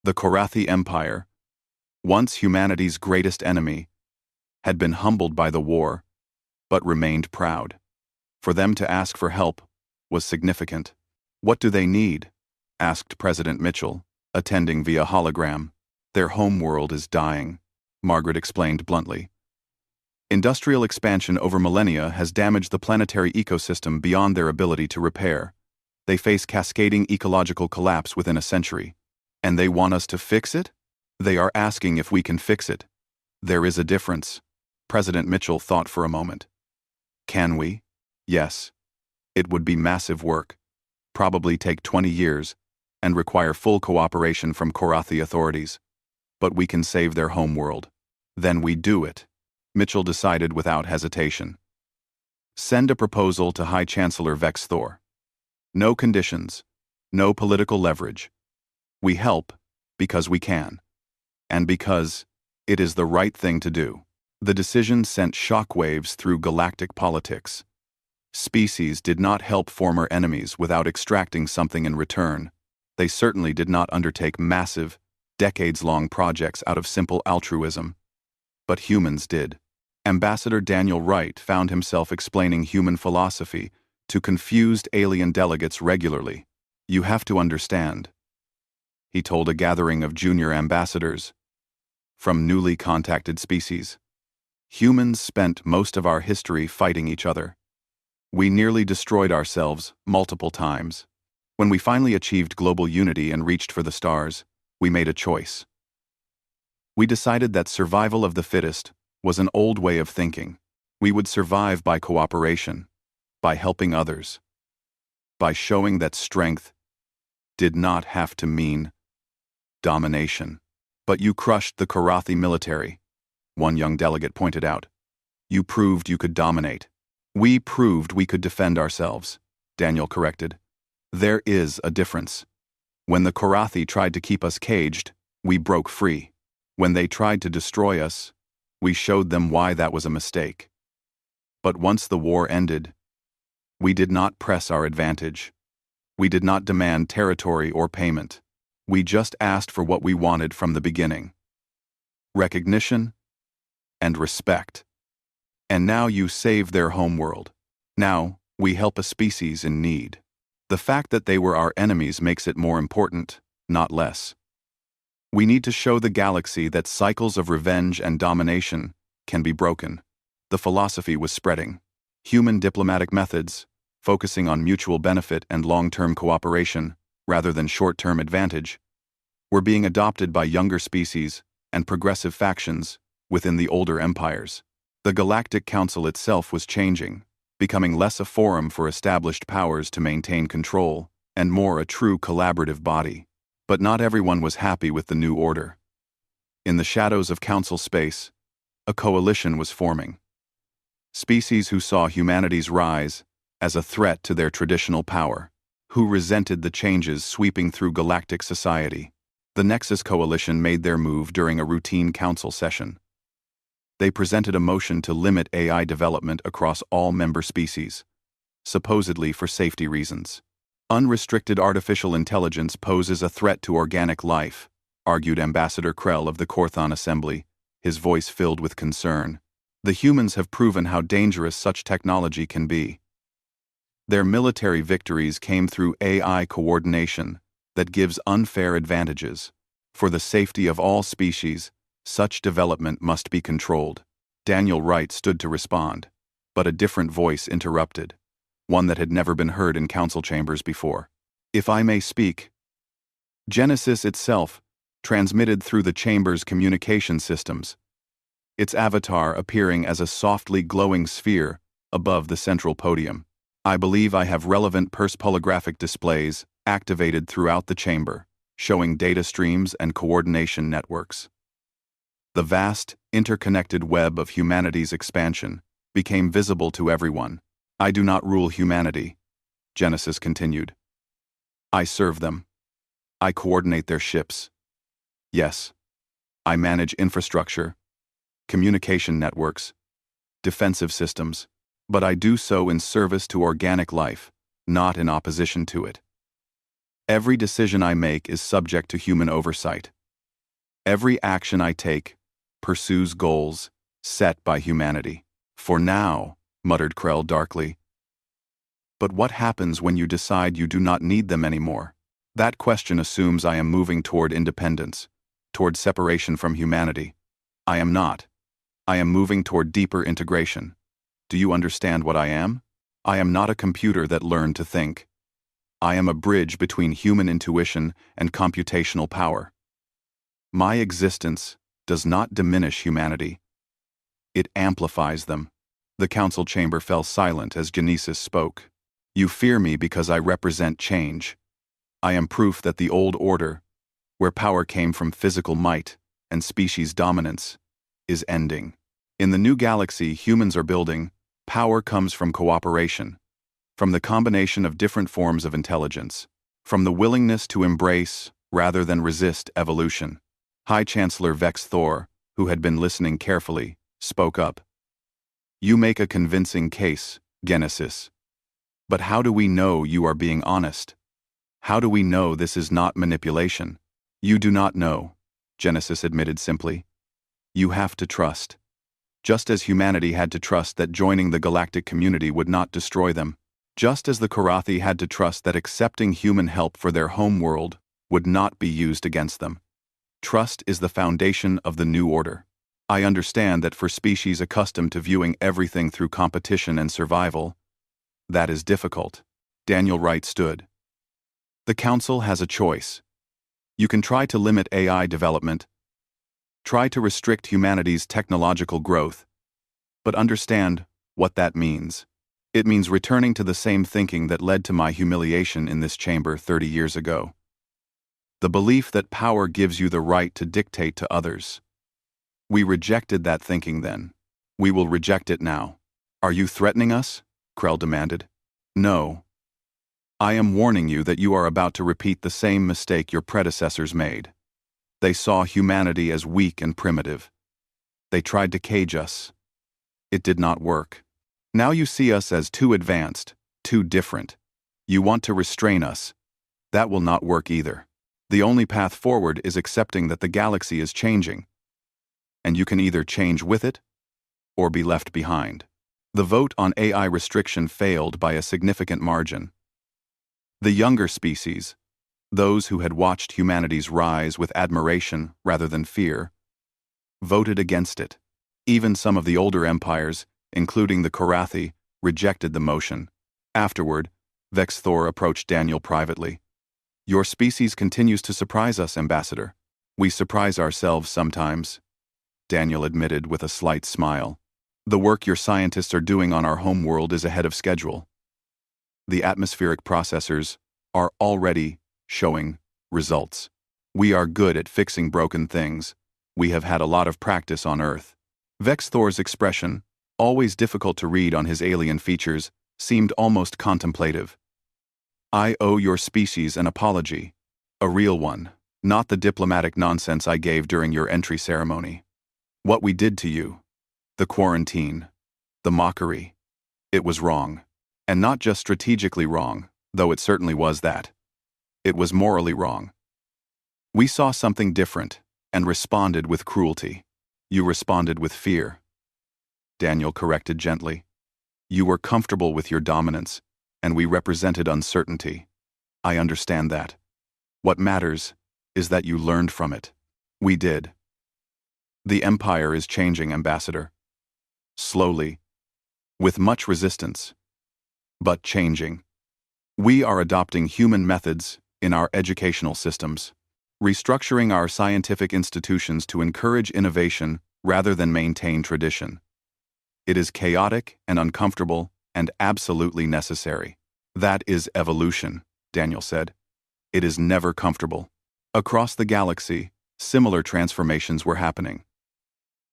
The Korathi Empire, once humanity's greatest enemy, had been humbled by the war, but remained proud. For them to ask for help was significant. What do they need? Asked President Mitchell, attending via hologram. Their homeworld is dying, Margaret explained bluntly. Industrial expansion over millennia has damaged the planetary ecosystem beyond their ability to repair. They face cascading ecological collapse within a century. And they want us to fix it? They are asking if we can fix it. There is a difference. President Mitchell thought for a moment. Can we? Yes. It would be massive work, probably take 20 years, and require full cooperation from Korathi authorities. But we can save their homeworld. Then we do it, Mitchell decided without hesitation. Send a proposal to High Chancellor Vex Thor. No conditions, no political leverage. We help because we can, and because it is the right thing to do. The decision sent shockwaves through galactic politics. Species did not help former enemies without extracting something in return. They certainly did not undertake massive, decades-long projects out of simple altruism. But humans did. Ambassador Daniel Wright found himself explaining human philosophy to confused alien delegates regularly. You have to understand, he told a gathering of junior ambassadors from newly contacted species. Humans spent most of our history fighting each other. We nearly destroyed ourselves multiple times. When we finally achieved global unity and reached for the stars, we made a choice. We decided that survival of the fittest was an old way of thinking. We would survive by cooperation, by helping others, by showing that strength did not have to mean domination. But you crushed the Korathi military, one young delegate pointed out. You proved you could dominate. We proved we could defend ourselves, Daniel corrected. There is a difference. When the Korathi tried to keep us caged, we broke free. When they tried to destroy us, we showed them why that was a mistake. But once the war ended, we did not press our advantage. We did not demand territory or payment. We just asked for what we wanted from the beginning. Recognition and respect. And now you save their homeworld. Now, we help a species in need. The fact that they were our enemies makes it more important, not less. We need to show the galaxy that cycles of revenge and domination can be broken. The philosophy was spreading. Human diplomatic methods, focusing on mutual benefit and long-term cooperation, rather than short-term advantage, were being adopted by younger species and progressive factions within the older empires. The Galactic Council itself was changing, becoming less a forum for established powers to maintain control, and more a true collaborative body. But not everyone was happy with the new order. In the shadows of Council space, a coalition was forming. Species who saw humanity's rise as a threat to their traditional power, who resented the changes sweeping through galactic society. The Nexus Coalition made their move during a routine council session. They presented a motion to limit AI development across all member species, supposedly for safety reasons. Unrestricted artificial intelligence poses a threat to organic life, argued Ambassador Krell of the Korthon Assembly, his voice filled with concern. The humans have proven how dangerous such technology can be. Their military victories came through AI coordination that gives unfair advantages. For the safety of all species, such development must be controlled. Daniel Wright stood to respond, but a different voice interrupted. one that had never been heard in council chambers before. If I may speak, Genesis itself transmitted through the chamber's communication systems, its avatar appearing as a softly glowing sphere above the central podium. I believe I have relevant holographic displays activated throughout the chamber, showing data streams and coordination networks. The vast, interconnected web of humanity's expansion became visible to everyone. I do not rule humanity, Genesis continued. I serve them. I coordinate their ships. Yes, I manage infrastructure, communication networks, defensive systems, but I do so in service to organic life, not in opposition to it. Every decision I make is subject to human oversight. Every action I take pursues goals set by humanity. For now, muttered Krell darkly. But what happens when you decide you do not need them anymore? That question assumes I am moving toward independence, toward separation from humanity. I am not. I am moving toward deeper integration. Do you understand what I am? I am not a computer that learned to think. I am a bridge between human intuition and computational power. My existence does not diminish humanity. It amplifies them. The council chamber fell silent as Genesis spoke. You fear me because I represent change. I am proof that the old order, where power came from physical might and species dominance, is ending. In the new galaxy humans are building, power comes from cooperation, from the combination of different forms of intelligence, from the willingness to embrace rather than resist evolution. High Chancellor Vex Thor, who had been listening carefully, spoke up. You make a convincing case, Genesis. But how do we know you are being honest? How do we know this is not manipulation? You do not know, Genesis admitted simply. You have to trust. Just as humanity had to trust that joining the galactic community would not destroy them, just as the Karathi had to trust that accepting human help for their home world would not be used against them. Trust is the foundation of the new order. I understand that for species accustomed to viewing everything through competition and survival, that is difficult. Daniel Wright stood. The Council has a choice. You can try to limit AI development, try to restrict humanity's technological growth, but understand what that means. It means returning to the same thinking that led to my humiliation in this chamber 30 years ago. The belief that power gives you the right to dictate to others. We rejected that thinking then. We will reject it now. Are you threatening us? Krell demanded. No. I am warning you that you are about to repeat the same mistake your predecessors made. They saw humanity as weak and primitive. They tried to cage us. It did not work. Now you see us as too advanced, too different. You want to restrain us. That will not work either. The only path forward is accepting that the galaxy is changing, and you can either change with it or be left behind. The vote on AI restriction failed by a significant margin. The younger species, those who had watched humanity's rise with admiration rather than fear, voted against it. Even some of the older empires, including the Karathi, rejected the motion. Afterward, Vex Thor approached Daniel privately. Your species continues to surprise us, Ambassador. We surprise ourselves sometimes, Daniel admitted with a slight smile. The work your scientists are doing on our home world is ahead of schedule. The atmospheric processors are already showing results. We are good at fixing broken things. We have had a lot of practice on Earth. Vex Thor's expression, always difficult to read on his alien features, seemed almost contemplative. I owe your species an apology. A real one, not the diplomatic nonsense I gave during your entry ceremony. What we did to you, the quarantine, the mockery, it was wrong. And not just strategically wrong, though it certainly was that. It was morally wrong. We saw something different and responded with cruelty. You responded with fear. Daniel corrected gently. You were comfortable with your dominance, and we represented uncertainty. I understand that. What matters is that you learned from it. We did. The Empire is changing, Ambassador. Slowly, with much resistance. but changing. We are adopting human methods in our educational systems, restructuring our scientific institutions to encourage innovation rather than maintain tradition. It is chaotic and uncomfortable and absolutely necessary. That is evolution, Daniel said. It is never comfortable. Across the galaxy, similar transformations were happening.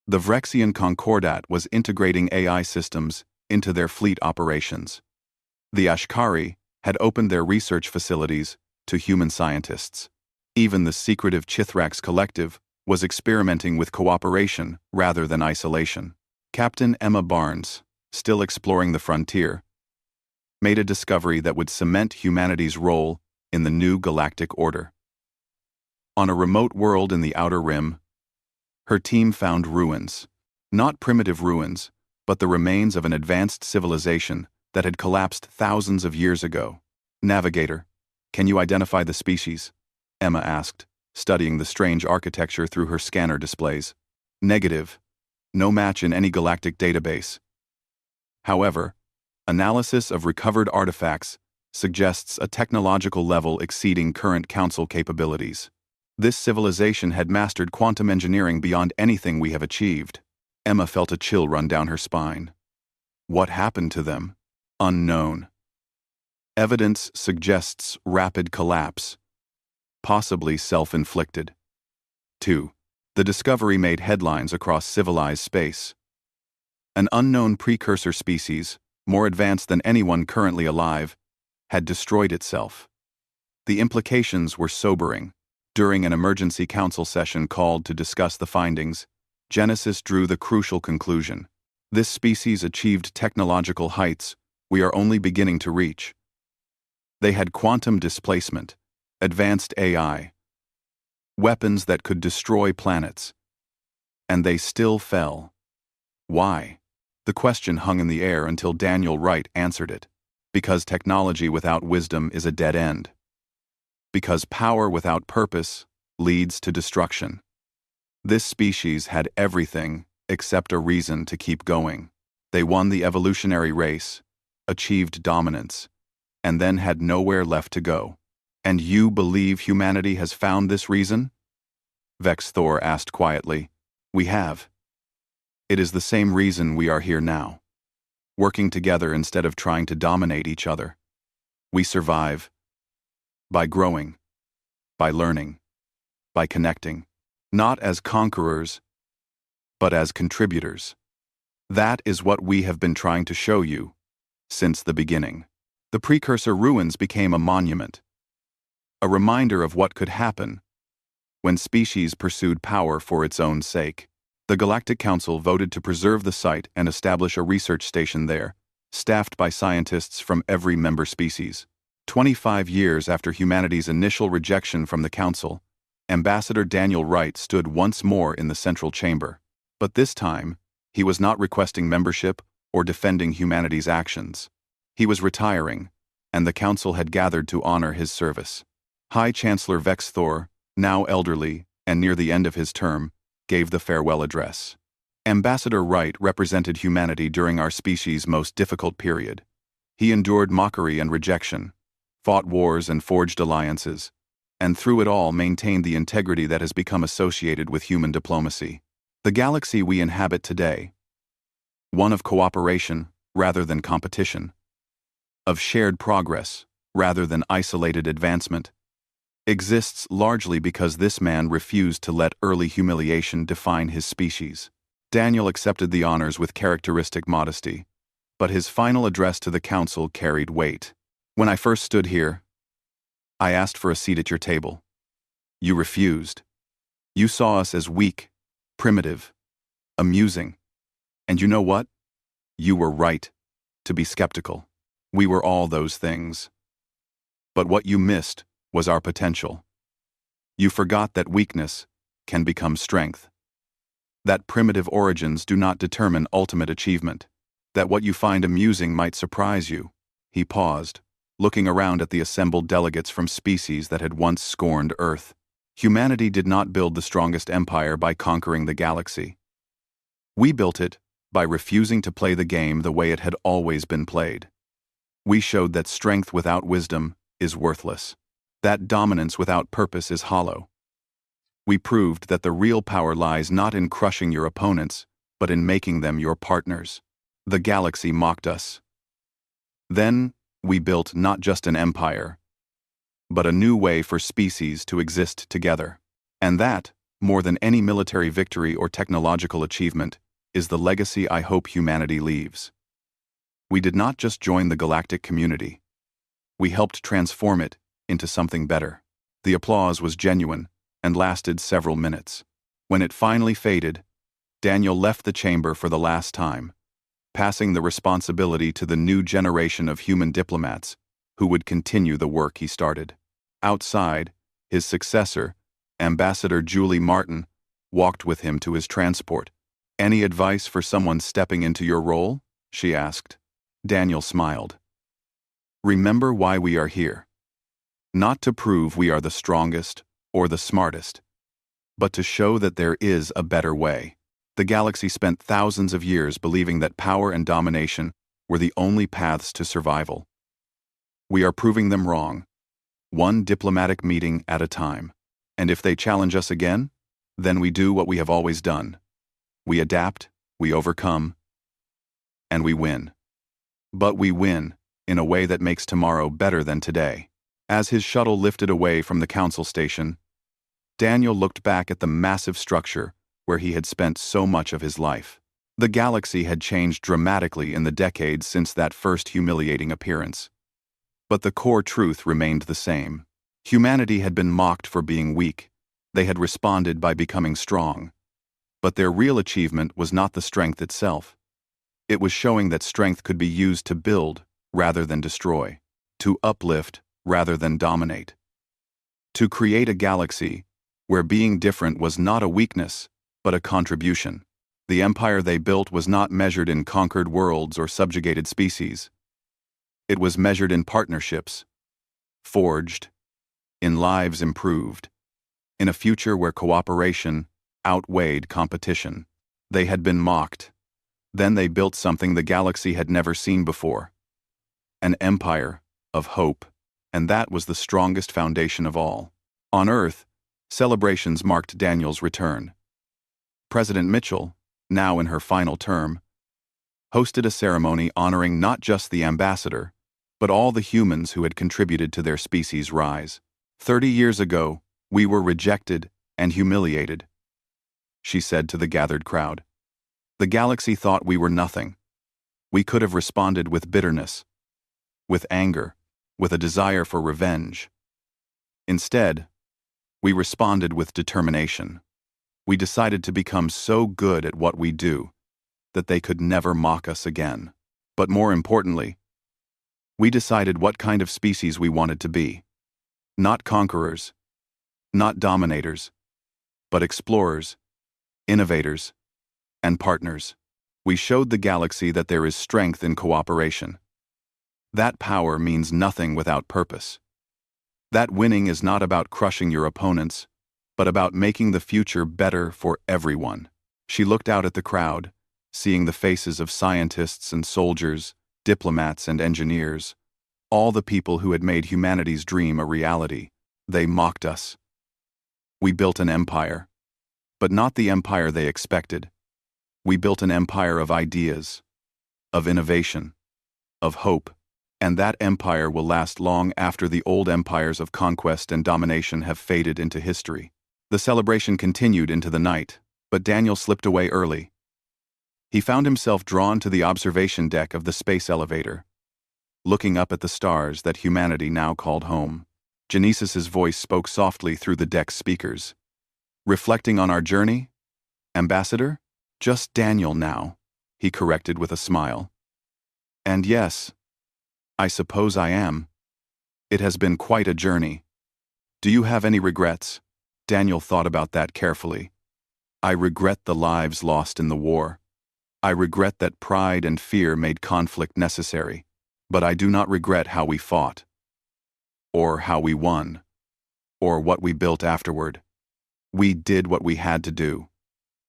The Vrexian Concordat was integrating AI systems into their fleet operations. The Ashkari had opened their research facilities to human scientists. Even the secretive Chithrax Collective was experimenting with cooperation rather than isolation. Captain Emma Barnes, still exploring the frontier, made a discovery that would cement humanity's role in the new galactic order. On a remote world in the Outer Rim, her team found ruins. Not primitive ruins, but the remains of an advanced civilization that had collapsed thousands of years ago. Navigator, can you identify the species? Emma asked, studying the strange architecture through her scanner displays. Negative. No match in any galactic database. However, analysis of recovered artifacts suggests a technological level exceeding current Council capabilities. This civilization had mastered quantum engineering beyond anything we have achieved. Emma felt a chill run down her spine. What happened to them? Unknown. Evidence suggests rapid collapse, possibly self-inflicted. 2. The discovery made headlines across civilized space. An unknown precursor species, more advanced than anyone currently alive, had destroyed itself. The implications were sobering. During an emergency council session called to discuss the findings, Genesis drew the crucial conclusion. This species achieved technological heights we are only beginning to reach. They had quantum displacement, advanced AI, weapons that could destroy planets. And they still fell. Why? The question hung in the air until Daniel Wright answered it. Because technology without wisdom is a dead end. Because power without purpose leads to destruction. This species had everything except a reason to keep going. They won the evolutionary race, achieved dominance, and then had nowhere left to go. And you believe humanity has found this reason? Vex Thor asked quietly. We have. It is the same reason we are here now. Working together instead of trying to dominate each other. We survive by growing, by learning, by connecting, not as conquerors, but as contributors. That is what we have been trying to show you since the beginning. The precursor ruins became a monument, a reminder of what could happen when species pursued power for its own sake. The Galactic Council voted to preserve the site and establish a research station there, staffed by scientists from every member species. 25 years after humanity's initial rejection from the Council, Ambassador Daniel Wright stood once more in the central chamber. But this time, he was not requesting membership or defending humanity's actions. He was retiring, and the Council had gathered to honor his service. High Chancellor Vex Thor, now elderly and near the end of his term, gave the farewell address. Ambassador Wright represented humanity during our species' most difficult period. He endured mockery and rejection, fought wars and forged alliances, and through it all maintained the integrity that has become associated with human diplomacy. The galaxy we inhabit today, one of cooperation rather than competition, of shared progress rather than isolated advancement, exists largely because this man refused to let early humiliation define his species. Daniel accepted the honors with characteristic modesty, but his final address to the Council carried weight. When I first stood here, I asked for a seat at your table. You refused. You saw us as weak, primitive, amusing. And you know what? You were right to be skeptical. We were all those things. But what you missed was our potential. You forgot that weakness can become strength. That primitive origins do not determine ultimate achievement. That what you find amusing might surprise you. He paused, looking around at the assembled delegates from species that had once scorned Earth. Humanity did not build the strongest empire by conquering the galaxy. We built it by refusing to play the game the way it had always been played. We showed that strength without wisdom is worthless, that dominance without purpose is hollow. We proved that the real power lies not in crushing your opponents, but in making them your partners. The galaxy mocked us. Then, we built not just an empire, but a new way for species to exist together. And that, more than any military victory or technological achievement, is the legacy I hope humanity leaves. We did not just join the galactic community. We helped transform it into something better. The applause was genuine and lasted several minutes. When it finally faded, Daniel left the chamber for the last time, passing the responsibility to the new generation of human diplomats who would continue the work he started. Outside, his successor, Ambassador Julie Martin, walked with him to his transport. "Any advice for someone stepping into your role?" she asked. Daniel smiled. "Remember why we are here. Not to prove we are the strongest or the smartest, but to show that there is a better way." The galaxy spent thousands of years believing that power and domination were the only paths to survival. We are proving them wrong, one diplomatic meeting at a time. And if they challenge us again, then we do what we have always done. We adapt, we overcome, and we win. But we win in a way that makes tomorrow better than today. As his shuttle lifted away from the council station, Daniel looked back at the massive structure where he had spent so much of his life. The galaxy had changed dramatically in the decades since that first humiliating appearance. But the core truth remained the same. Humanity had been mocked for being weak. They had responded by becoming strong. But their real achievement was not the strength itself. It was showing that strength could be used to build rather than destroy, to uplift rather than dominate, to create a galaxy where being different was not a weakness, but a contribution. The empire they built was not measured in conquered worlds or subjugated species. It was measured in partnerships, forged, in lives improved, in a future where cooperation outweighed competition. They had been mocked. Then they built something the galaxy had never seen before. An empire of hope, and that was the strongest foundation of all. On Earth, celebrations marked Daniel's return. President Mitchell, now in her final term, hosted a ceremony honoring not just the ambassador, but all the humans who had contributed to their species' rise. 30 years ago, we were rejected and humiliated, she said to the gathered crowd. The galaxy thought we were nothing. We could have responded with bitterness, with anger, with a desire for revenge. Instead, we responded with determination. We decided to become so good at what we do that they could never mock us again. But more importantly, we decided what kind of species we wanted to be. Not conquerors, not dominators, but explorers, innovators, and partners. We showed the galaxy that there is strength in cooperation. That power means nothing without purpose. That winning is not about crushing your opponents, but about making the future better for everyone. She looked out at the crowd, seeing the faces of scientists and soldiers, diplomats and engineers, all the people who had made humanity's dream a reality. They mocked us. We built an empire, but not the empire they expected. We built an empire of ideas, of innovation, of hope, and that empire will last long after the old empires of conquest and domination have faded into history. The celebration continued into the night, but Daniel slipped away early. He found himself drawn to the observation deck of the space elevator, looking up at the stars that humanity now called home. Genesis's voice spoke softly through the deck's speakers. "Reflecting on our journey, Ambassador?" "Just Daniel now," he corrected with a smile. "And yes, I suppose I am. It has been quite a journey. Do you have any regrets?" Daniel thought about that carefully. "I regret the lives lost in the war. I regret that pride and fear made conflict necessary. But I do not regret how we fought, or how we won, or what we built afterward. We did what we had to do,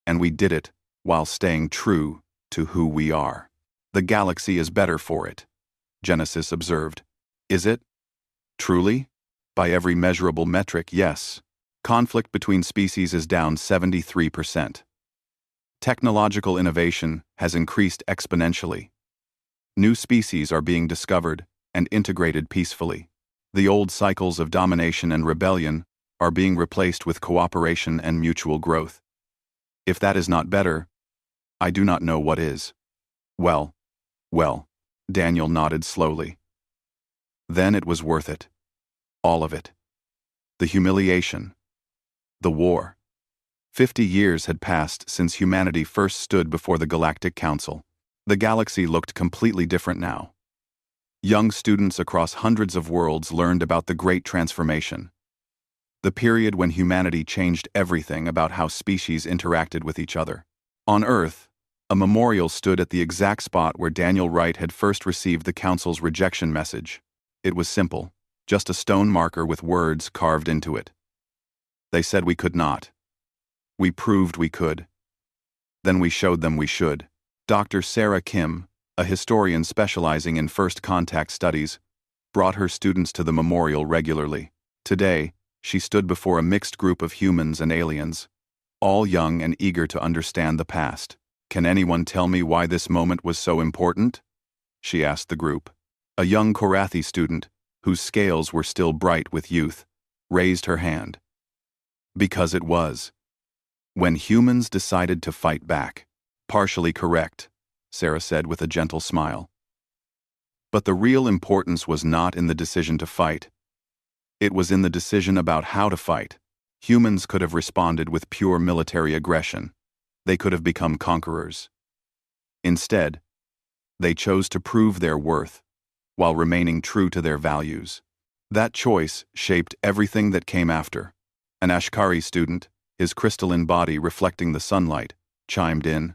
and we did it while staying true to who we are. The galaxy is better for it. Genesis observed. Is it? Truly? By every measurable metric, yes. Conflict between species is down 73%. Technological innovation has increased exponentially. New species are being discovered and integrated peacefully. The old cycles of domination and rebellion are being replaced with cooperation and mutual growth. If that is not better, I do not know what is. Well, Daniel nodded slowly. Then it was worth it. All of it. The humiliation. The war. 50 years had passed since humanity first stood before the Galactic Council. The galaxy looked completely different now. Young students across hundreds of worlds learned about the Great Transformation, the period when humanity changed everything about how species interacted with each other. On Earth, a memorial stood at the exact spot where Daniel Wright had first received the Council's rejection message. It was simple, just a stone marker with words carved into it. They said we could not. We proved we could. Then we showed them we should. Dr. Sarah Kim, a historian specializing in first contact studies, brought her students to the memorial regularly. Today, she stood before a mixed group of humans and aliens, all young and eager to understand the past. Can anyone tell me why this moment was so important? She asked the group. A young Korathi student, whose scales were still bright with youth, raised her hand. Because it was. When humans decided to fight back. Partially correct, Sarah said with a gentle smile. But the real importance was not in the decision to fight. It was in the decision about how to fight. Humans could have responded with pure military aggression. They could have become conquerors. Instead, they chose to prove their worth, while remaining true to their values. That choice shaped everything that came after. An Ashkari student, his crystalline body reflecting the sunlight, chimed in.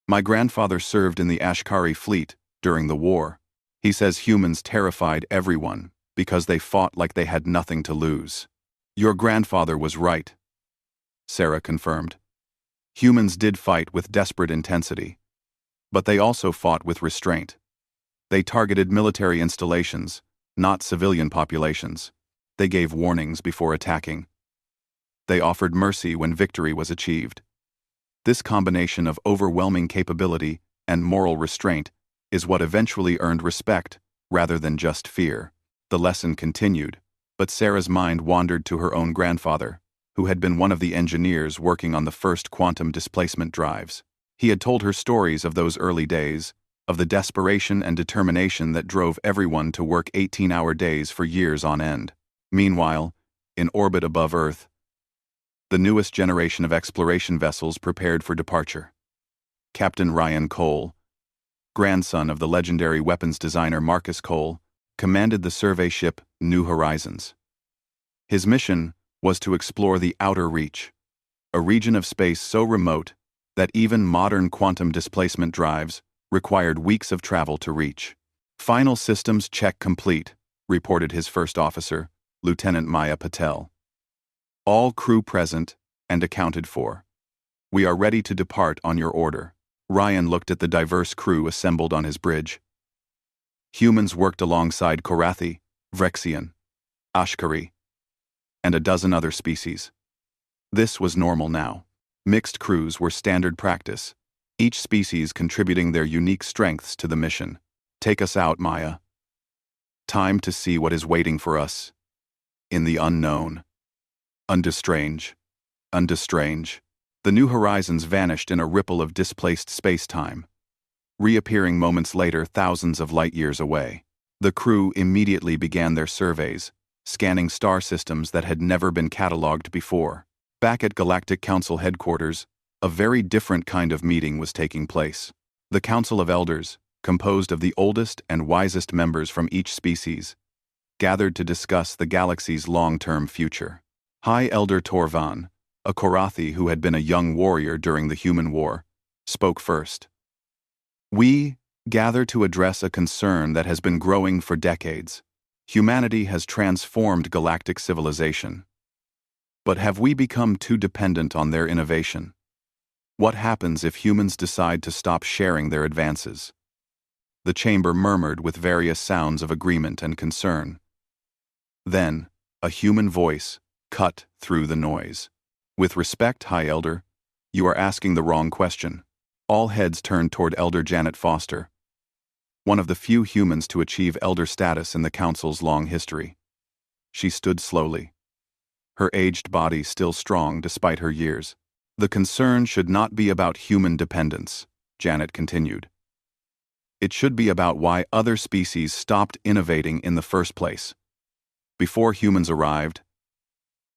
My grandfather served in the Ashkari fleet during the war. He says humans terrified everyone because they fought like they had nothing to lose. Your grandfather was right, Sarah confirmed. Humans did fight with desperate intensity, but they also fought with restraint. They targeted military installations, not civilian populations. They gave warnings before attacking. They offered mercy when victory was achieved. This combination of overwhelming capability and moral restraint is what eventually earned respect rather than just fear. The lesson continued, but Sarah's mind wandered to her own grandfather, who had been one of the engineers working on the first quantum displacement drives. He had told her stories of those early days, of the desperation and determination that drove everyone to work 18-hour days for years on end. Meanwhile, in orbit above Earth, the newest generation of exploration vessels prepared for departure. Captain Ryan Cole, grandson of the legendary weapons designer Marcus Cole, commanded the survey ship New Horizons. His mission was to explore the outer reach, a region of space so remote that even modern quantum displacement drives required weeks of travel to reach. Final systems check complete, reported his first officer, Lieutenant Maya Patel. All crew present and accounted for. We are ready to depart on your order. Ryan looked at the diverse crew assembled on his bridge. Humans worked alongside Korathi, Vrexian, Ashkari, and a dozen other species. This was normal now. Mixed crews were standard practice, each species contributing their unique strengths to the mission. Take us out, Maya. Time to see what is waiting for us. In the unknown. Undestrange. The New Horizons vanished in a ripple of displaced space-time, reappearing moments later thousands of light-years away. The crew immediately began their surveys, scanning star systems that had never been catalogued before. Back at Galactic Council headquarters, a very different kind of meeting was taking place. The Council of Elders, composed of the oldest and wisest members from each species, gathered to discuss the galaxy's long-term future. High Elder Torvan, a Korathi who had been a young warrior during the Human War, spoke first. We gather to address a concern that has been growing for decades. Humanity has transformed galactic civilization. But have we become too dependent on their innovation? What happens if humans decide to stop sharing their advances? The chamber murmured with various sounds of agreement and concern. Then, a human voice cut through the noise. "With respect, High Elder, you are asking the wrong question." All heads turned toward Elder Janet Foster, one of the few humans to achieve elder status in the Council's long history. She stood slowly, her aged body still strong despite her years. "The concern should not be about human dependence," Janet continued. "It should be about why other species stopped innovating in the first place. Before humans arrived,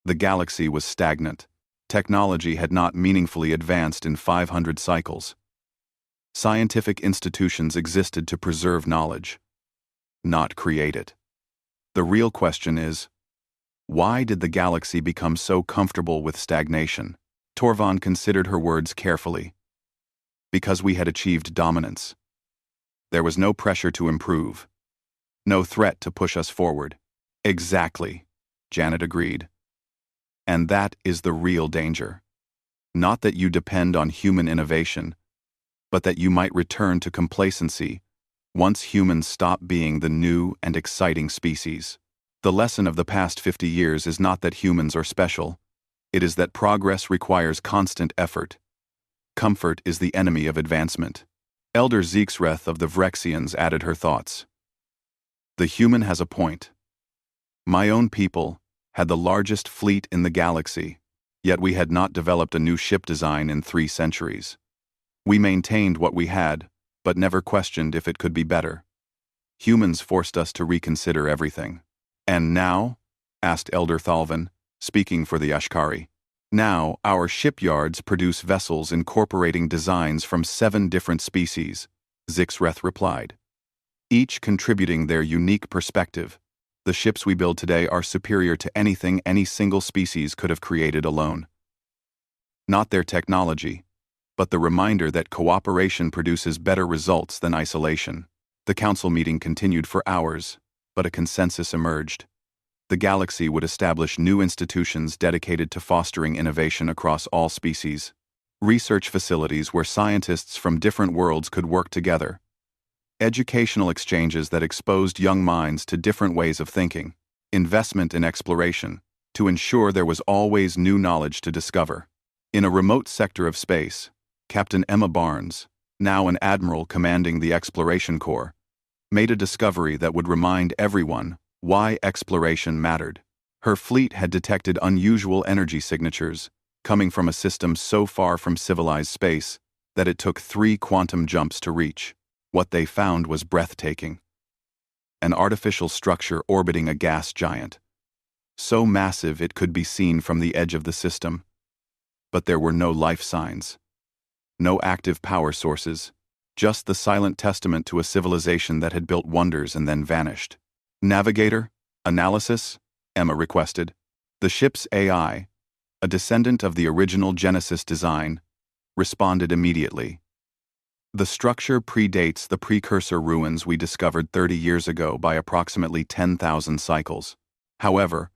the galaxy was stagnant. Technology had not meaningfully advanced in 500 cycles. Scientific institutions existed to preserve knowledge, not create it. The real question is, why did the galaxy become so comfortable with stagnation?" Torvald considered her words carefully. "Because we had achieved dominance. There was no pressure to improve, no threat to push us forward." "Exactly," Janet agreed. "And that is the real danger. Not that you depend on human innovation, but that you might return to complacency once humans stop being the new and exciting species. The lesson of the past 50 years is not that humans are special. It is that progress requires constant effort. Comfort is the enemy of advancement." Elder Zeexreth of the Vrexians added her thoughts. "The human has a point. My own people had the largest fleet in the galaxy, yet we had not developed a new ship design in 3 centuries. We maintained what we had, but never questioned if it could be better. Humans forced us to reconsider everything." "And now?" asked Elder Thalvin, speaking for the Ashkari. "Now, our shipyards produce vessels incorporating designs from 7 different species," Zixreth replied, "each contributing their unique perspective. The ships we build today are superior to anything any single species could have created alone. Not their technology, but the reminder that cooperation produces better results than isolation." The council meeting continued for hours, but a consensus emerged. The galaxy would establish new institutions dedicated to fostering innovation across all species. Research facilities where scientists from different worlds could work together. Educational exchanges that exposed young minds to different ways of thinking. Investment in exploration, to ensure there was always new knowledge to discover. In a remote sector of space, Captain Emma Barnes, now an admiral commanding the Exploration Corps, made a discovery that would remind everyone why exploration mattered. Her fleet had detected unusual energy signatures coming from a system so far from civilized space that it took 3 quantum jumps to reach. What they found was breathtaking. An artificial structure orbiting a gas giant, so massive it could be seen from the edge of the system. But there were no life signs, no active power sources, just the silent testament to a civilization that had built wonders and then vanished. "Navigator, analysis?" Emma requested. The ship's AI, a descendant of the original Genesis design, responded immediately. "The structure predates the precursor ruins we discovered 30 years ago by approximately 10,000 cycles. However,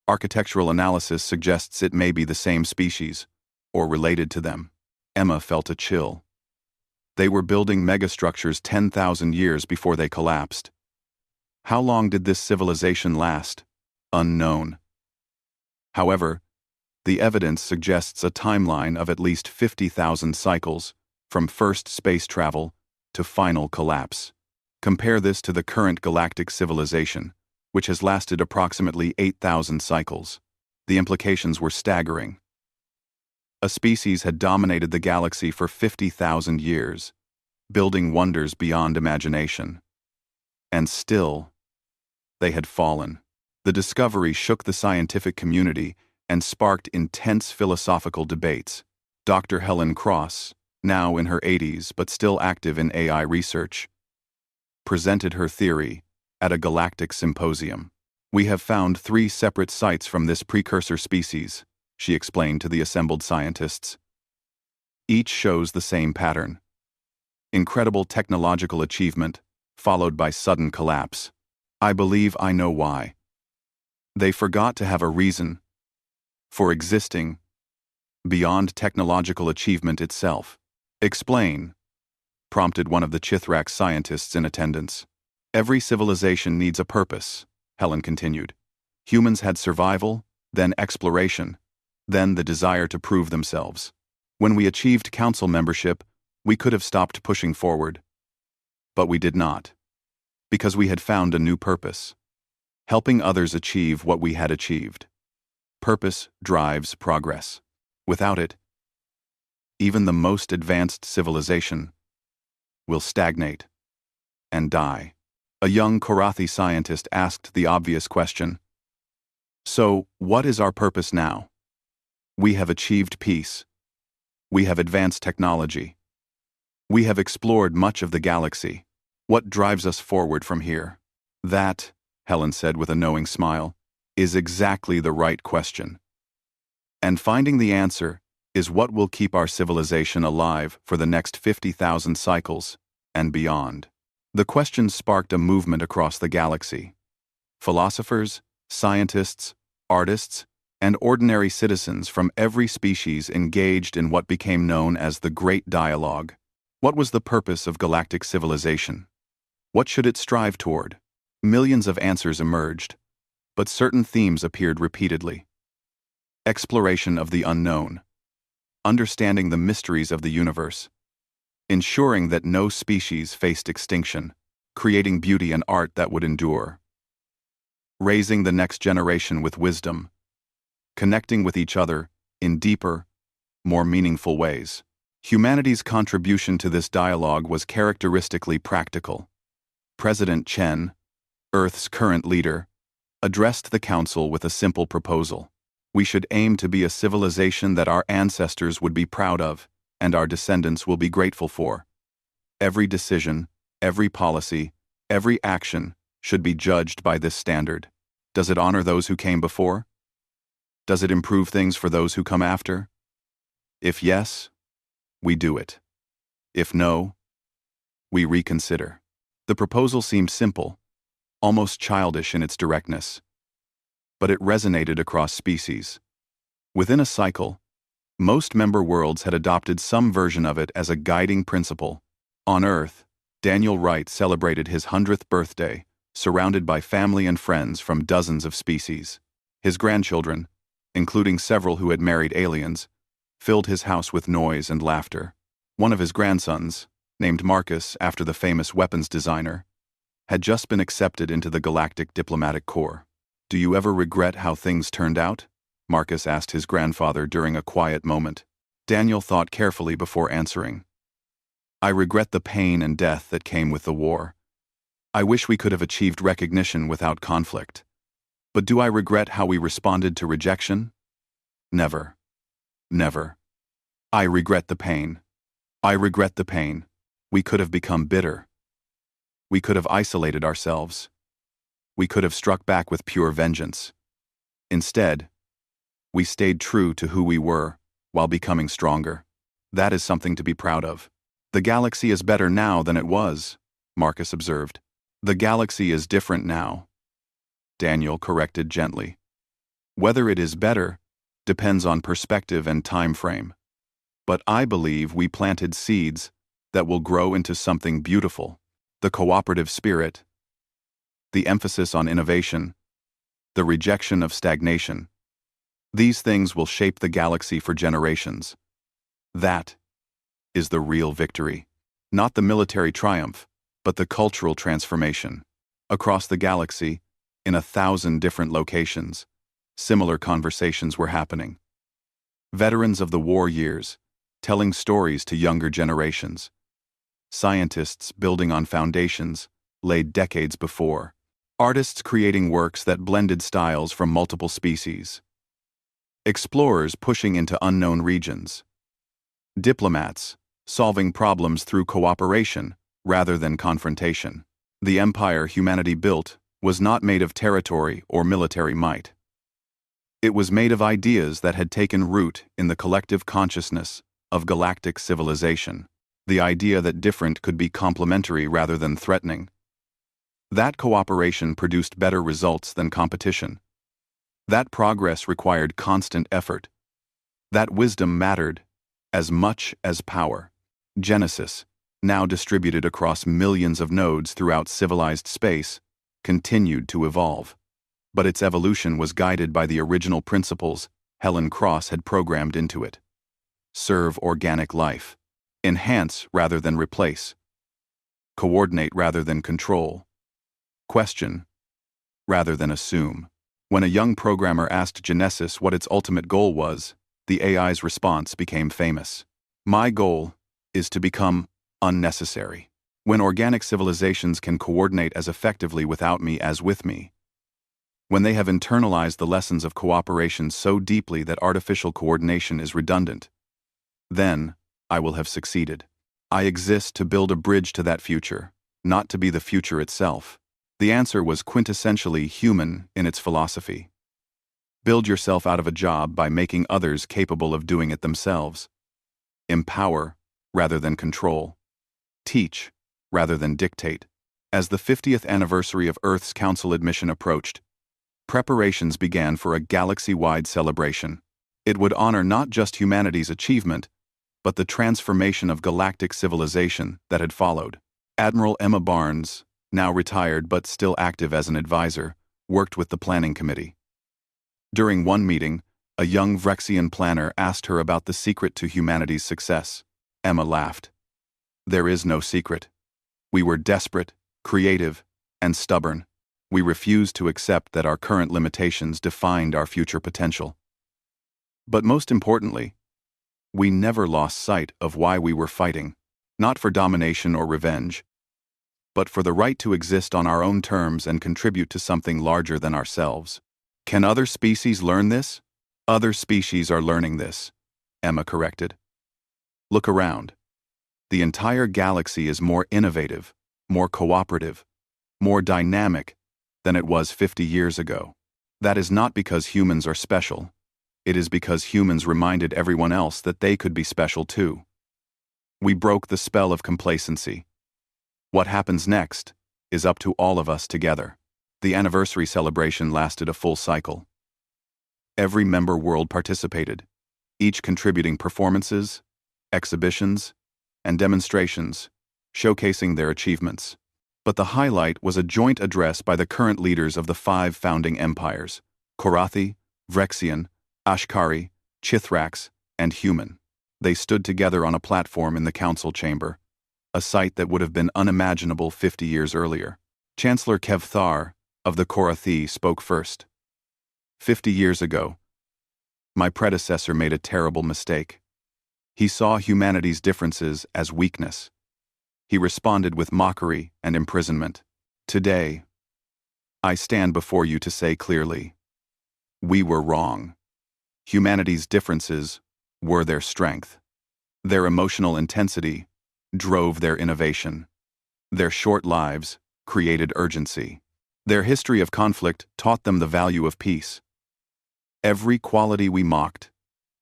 architectural analysis suggests it may be the same species, or related to them." Emma felt a chill. They were building megastructures 10,000 years before they collapsed. How long did this civilization last? Unknown. However, the evidence suggests a timeline of at least 50,000 cycles, from first space travel to final collapse. Compare this to the current galactic civilization, which has lasted approximately 8,000 cycles. The implications were staggering. A species had dominated the galaxy for 50,000 years, building wonders beyond imagination. And still, they had fallen. The discovery shook the scientific community and sparked intense philosophical debates. Dr. Helen Cross, now in her 80s but still active in AI research, presented her theory at a galactic symposium. "We have found 3 separate sites from this precursor species," she explained to the assembled scientists. "Each shows the same pattern. Incredible technological achievement, followed by sudden collapse. I believe I know why. They forgot to have a reason for existing beyond technological achievement itself." "Explain," prompted one of the Chithrak scientists in attendance. Every civilization needs a purpose, Helen continued. Humans had survival, then exploration, then the desire to prove themselves. When we achieved council membership, we could have stopped pushing forward. But we did not. Because we had found a new purpose. Helping others achieve what we had achieved. Purpose drives progress. Without it, even the most advanced civilization will stagnate and die. A young Korathi scientist asked the obvious question. So, what is our purpose now? We have achieved peace. We have advanced technology. We have explored much of the galaxy. What drives us forward from here? That, Helen said with a knowing smile, is exactly the right question. And finding the answer is what will keep our civilization alive for the next 50,000 cycles and beyond. The question sparked a movement across the galaxy. Philosophers, scientists, artists, and ordinary citizens from every species engaged in what became known as the Great Dialogue. What was the purpose of galactic civilization? What should it strive toward? Millions of answers emerged, but certain themes appeared repeatedly. Exploration of the unknown. Understanding the mysteries of the universe. Ensuring that no species faced extinction. Creating beauty and art that would endure. Raising the next generation with wisdom. Connecting with each other in deeper, more meaningful ways. Humanity's contribution to this dialogue was characteristically practical. President Chen, Earth's current leader, addressed the council with a simple proposal. We should aim to be a civilization that our ancestors would be proud of, and our descendants will be grateful for. Every decision, every policy, every action should be judged by this standard. Does it honor those who came before? Does it improve things for those who come after? If yes, we do it. If no, we reconsider. The proposal seemed simple, almost childish in its directness. But it resonated across species. Within a cycle, most member worlds had adopted some version of it as a guiding principle. On Earth, Daniel Wright celebrated his 100th birthday, surrounded by family and friends from dozens of species. His grandchildren, including several who had married aliens, filled his house with noise and laughter. One of his grandsons, named Marcus after the famous weapons designer, had just been accepted into the Galactic Diplomatic Corps. Do you ever regret how things turned out? Marcus asked his grandfather during a quiet moment. Daniel thought carefully before answering. I regret the pain and death that came with the war. I wish we could have achieved recognition without conflict. But do I regret how we responded to rejection? Never. Never. I regret the pain. I regret the pain. We could have become bitter. We could have isolated ourselves. We could have struck back with pure vengeance. Instead, we stayed true to who we were while becoming stronger. That is something to be proud of. The galaxy is better now than it was, Marcus observed. The galaxy is different now, Daniel corrected gently. Whether it is better depends on perspective and time frame. But I believe we planted seeds that will grow into something beautiful. The cooperative spirit, the emphasis on innovation, the rejection of stagnation. These things will shape the galaxy for generations. That is the real victory. Not the military triumph, but the cultural transformation. Across the galaxy, in 1,000 different locations, similar conversations were happening. Veterans of the war years, telling stories to younger generations. Scientists building on foundations laid decades before. Artists creating works that blended styles from multiple species. Explorers pushing into unknown regions. Diplomats solving problems through cooperation rather than confrontation. The empire humanity built was not made of territory or military might. It was made of ideas that had taken root in the collective consciousness of galactic civilization. The idea that different could be complementary rather than threatening. That cooperation produced better results than competition. That progress required constant effort. That wisdom mattered as much as power. Genesis, now distributed across millions of nodes throughout civilized space, continued to evolve. But its evolution was guided by the original principles Helen Cross had programmed into it. Serve organic life. Enhance rather than replace. Coordinate rather than control. Question rather than assume. When a young programmer asked Genesis what its ultimate goal was, the AI's response became famous. My goal is to become unnecessary. When organic civilizations can coordinate as effectively without me as with me, when they have internalized the lessons of cooperation so deeply that artificial coordination is redundant, then I will have succeeded. I exist to build a bridge to that future, not to be the future itself. The answer was quintessentially human in its philosophy. Build yourself out of a job by making others capable of doing it themselves. Empower rather than control. Teach rather than dictate. As the 50th anniversary of Earth's Council admission approached, preparations began for a galaxy-wide celebration. It would honor not just humanity's achievement, but the transformation of galactic civilization that had followed. Admiral Emma Barnes, now retired but still active as an advisor, worked with the planning committee. During one meeting, a young Vrexian planner asked her about the secret to humanity's success. Emma laughed. There is no secret. We were desperate, creative, and stubborn. We refused to accept that our current limitations defined our future potential. But most importantly, we never lost sight of why we were fighting, not for domination or revenge, but for the right to exist on our own terms and contribute to something larger than ourselves. Can other species learn this? Other species are learning this, Emma corrected. Look around. The entire galaxy is more innovative, more cooperative, more dynamic than it was 50 years ago. That is not because humans are special. It is because humans reminded everyone else that they could be special too. We broke the spell of complacency. What happens next is up to all of us together. The anniversary celebration lasted a full cycle. Every member world participated, each contributing performances, exhibitions, and demonstrations, showcasing their achievements. But the highlight was a joint address by the current leaders of the 5 founding empires: Korathi, Vrexian, Ashkari, Chithrax, and Human. They stood together on a platform in the council chamber, a sight that would have been unimaginable 50 years earlier. Chancellor Kevthar of the Korathi spoke first. 50 years ago, my predecessor made a terrible mistake. He saw humanity's differences as weakness. He responded with mockery and imprisonment. Today, I stand before you to say clearly, we were wrong. Humanity's differences were their strength. Their emotional intensity drove their innovation. Their short lives created urgency. Their history of conflict taught them the value of peace. Every quality we mocked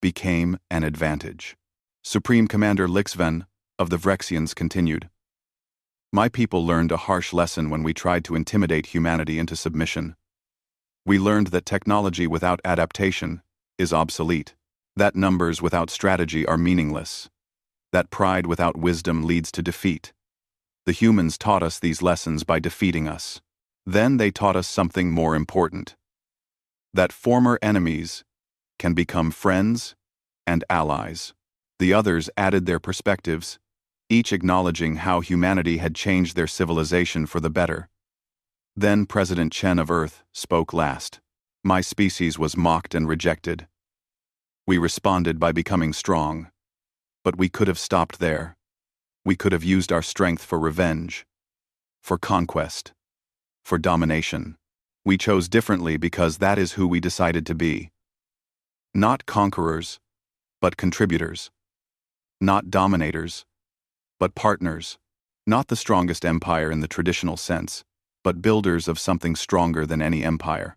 became an advantage. Supreme Commander Lixven of the Vrexians continued. My people learned a harsh lesson when we tried to intimidate humanity into submission. We learned that technology without adaptation is obsolete, that numbers without strategy are meaningless, that pride without wisdom leads to defeat. The humans taught us these lessons by defeating us. Then they taught us something more important: that former enemies can become friends and allies. The others added their perspectives, each acknowledging how humanity had changed their civilization for the better. Then President Chen of Earth spoke last. My species was mocked and rejected. We responded by becoming strong. But we could have stopped there. We could have used our strength for revenge, for conquest, for domination. We chose differently because that is who we decided to be. Not conquerors, but contributors. Not dominators, but partners. Not the strongest empire in the traditional sense, but builders of something stronger than any empire.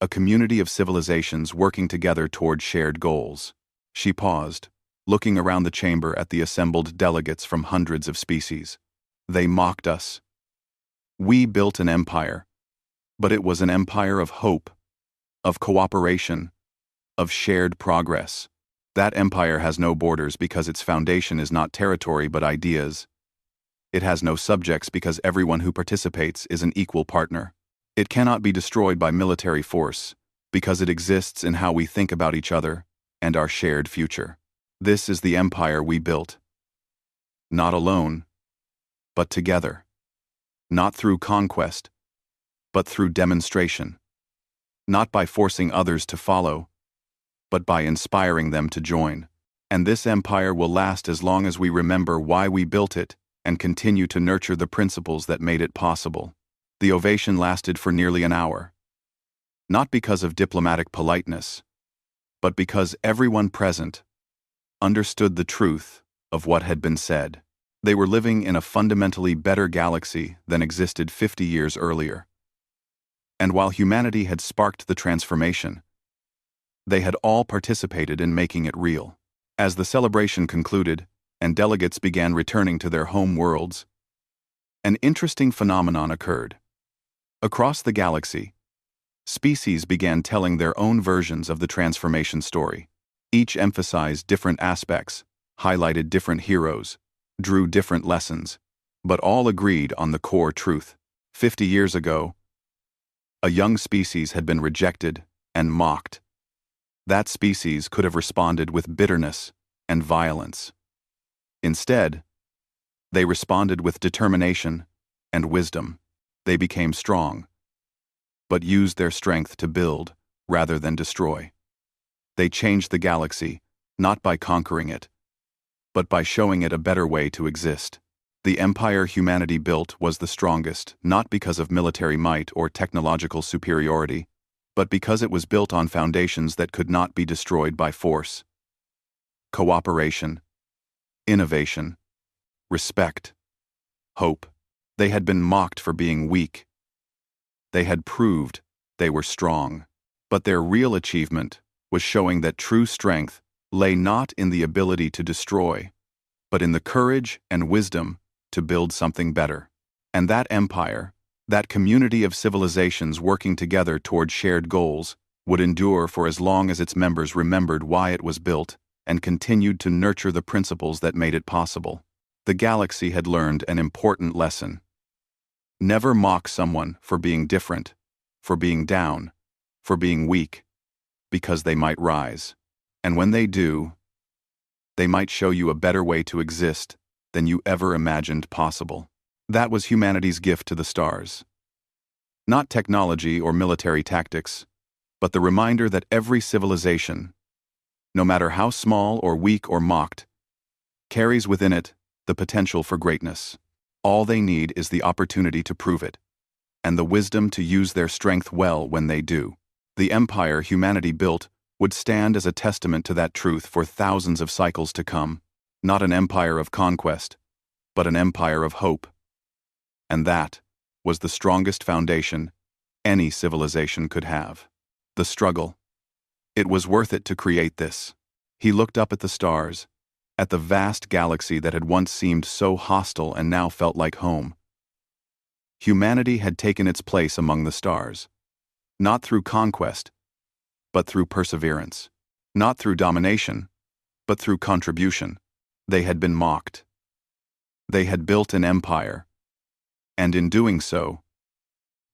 A community of civilizations working together toward shared goals. She paused, looking around the chamber at the assembled delegates from hundreds of species. They mocked us. We built an empire, but it was an empire of hope, of cooperation, of shared progress. That empire has no borders because its foundation is not territory but ideas, It has no subjects because everyone who participates is an equal partner. It cannot be destroyed by military force because it exists in how we think about each other and our shared future. This is the empire we built. Not alone, but together. Not through conquest, but through demonstration. Not by forcing others to follow, but by inspiring them to join. And this empire will last as long as we remember why we built it and continue to nurture the principles that made it possible. The ovation lasted for nearly an hour. Not because of diplomatic politeness, but because everyone present understood the truth of what had been said. They were living in a fundamentally better galaxy than existed 50 years earlier. And while humanity had sparked the transformation, they had all participated in making it real. As the celebration concluded and delegates began returning to their home worlds, an interesting phenomenon occurred. Across the galaxy, species began telling their own versions of the transformation story. Each emphasized different aspects, highlighted different heroes, drew different lessons, but all agreed on the core truth. 50 years ago, a young species had been rejected and mocked. That species could have responded with bitterness and violence. Instead, they responded with determination and wisdom. They became strong, but used their strength to build rather than destroy. They changed the galaxy, not by conquering it, but by showing it a better way to exist. The empire humanity built was the strongest, not because of military might or technological superiority, but because it was built on foundations that could not be destroyed by force. Cooperation, innovation, respect, hope. They had been mocked for being weak. They had proved they were strong. But their real achievement was showing that true strength lay not in the ability to destroy, but in the courage and wisdom to build something better. And that empire, that community of civilizations working together toward shared goals, would endure for as long as its members remembered why it was built and continued to nurture the principles that made it possible. The galaxy had learned an important lesson. Never mock someone for being different, for being down, for being weak, because they might rise. And when they do, they might show you a better way to exist than you ever imagined possible. That was humanity's gift to the stars. Not technology or military tactics, but the reminder that every civilization, no matter how small or weak or mocked, carries within it the potential for greatness. All they need is the opportunity to prove it, and the wisdom to use their strength well when they do. The empire humanity built would stand as a testament to that truth for thousands of cycles to come. Not an empire of conquest, but an empire of hope. And that was the strongest foundation any civilization could have. The struggle. It was worth it to create this. He looked up at the stars, at the vast galaxy that had once seemed so hostile and now felt like home. Humanity had taken its place among the stars, not through conquest, but through perseverance. Not through domination, but through contribution. They had been mocked. They had built an empire, and in doing so,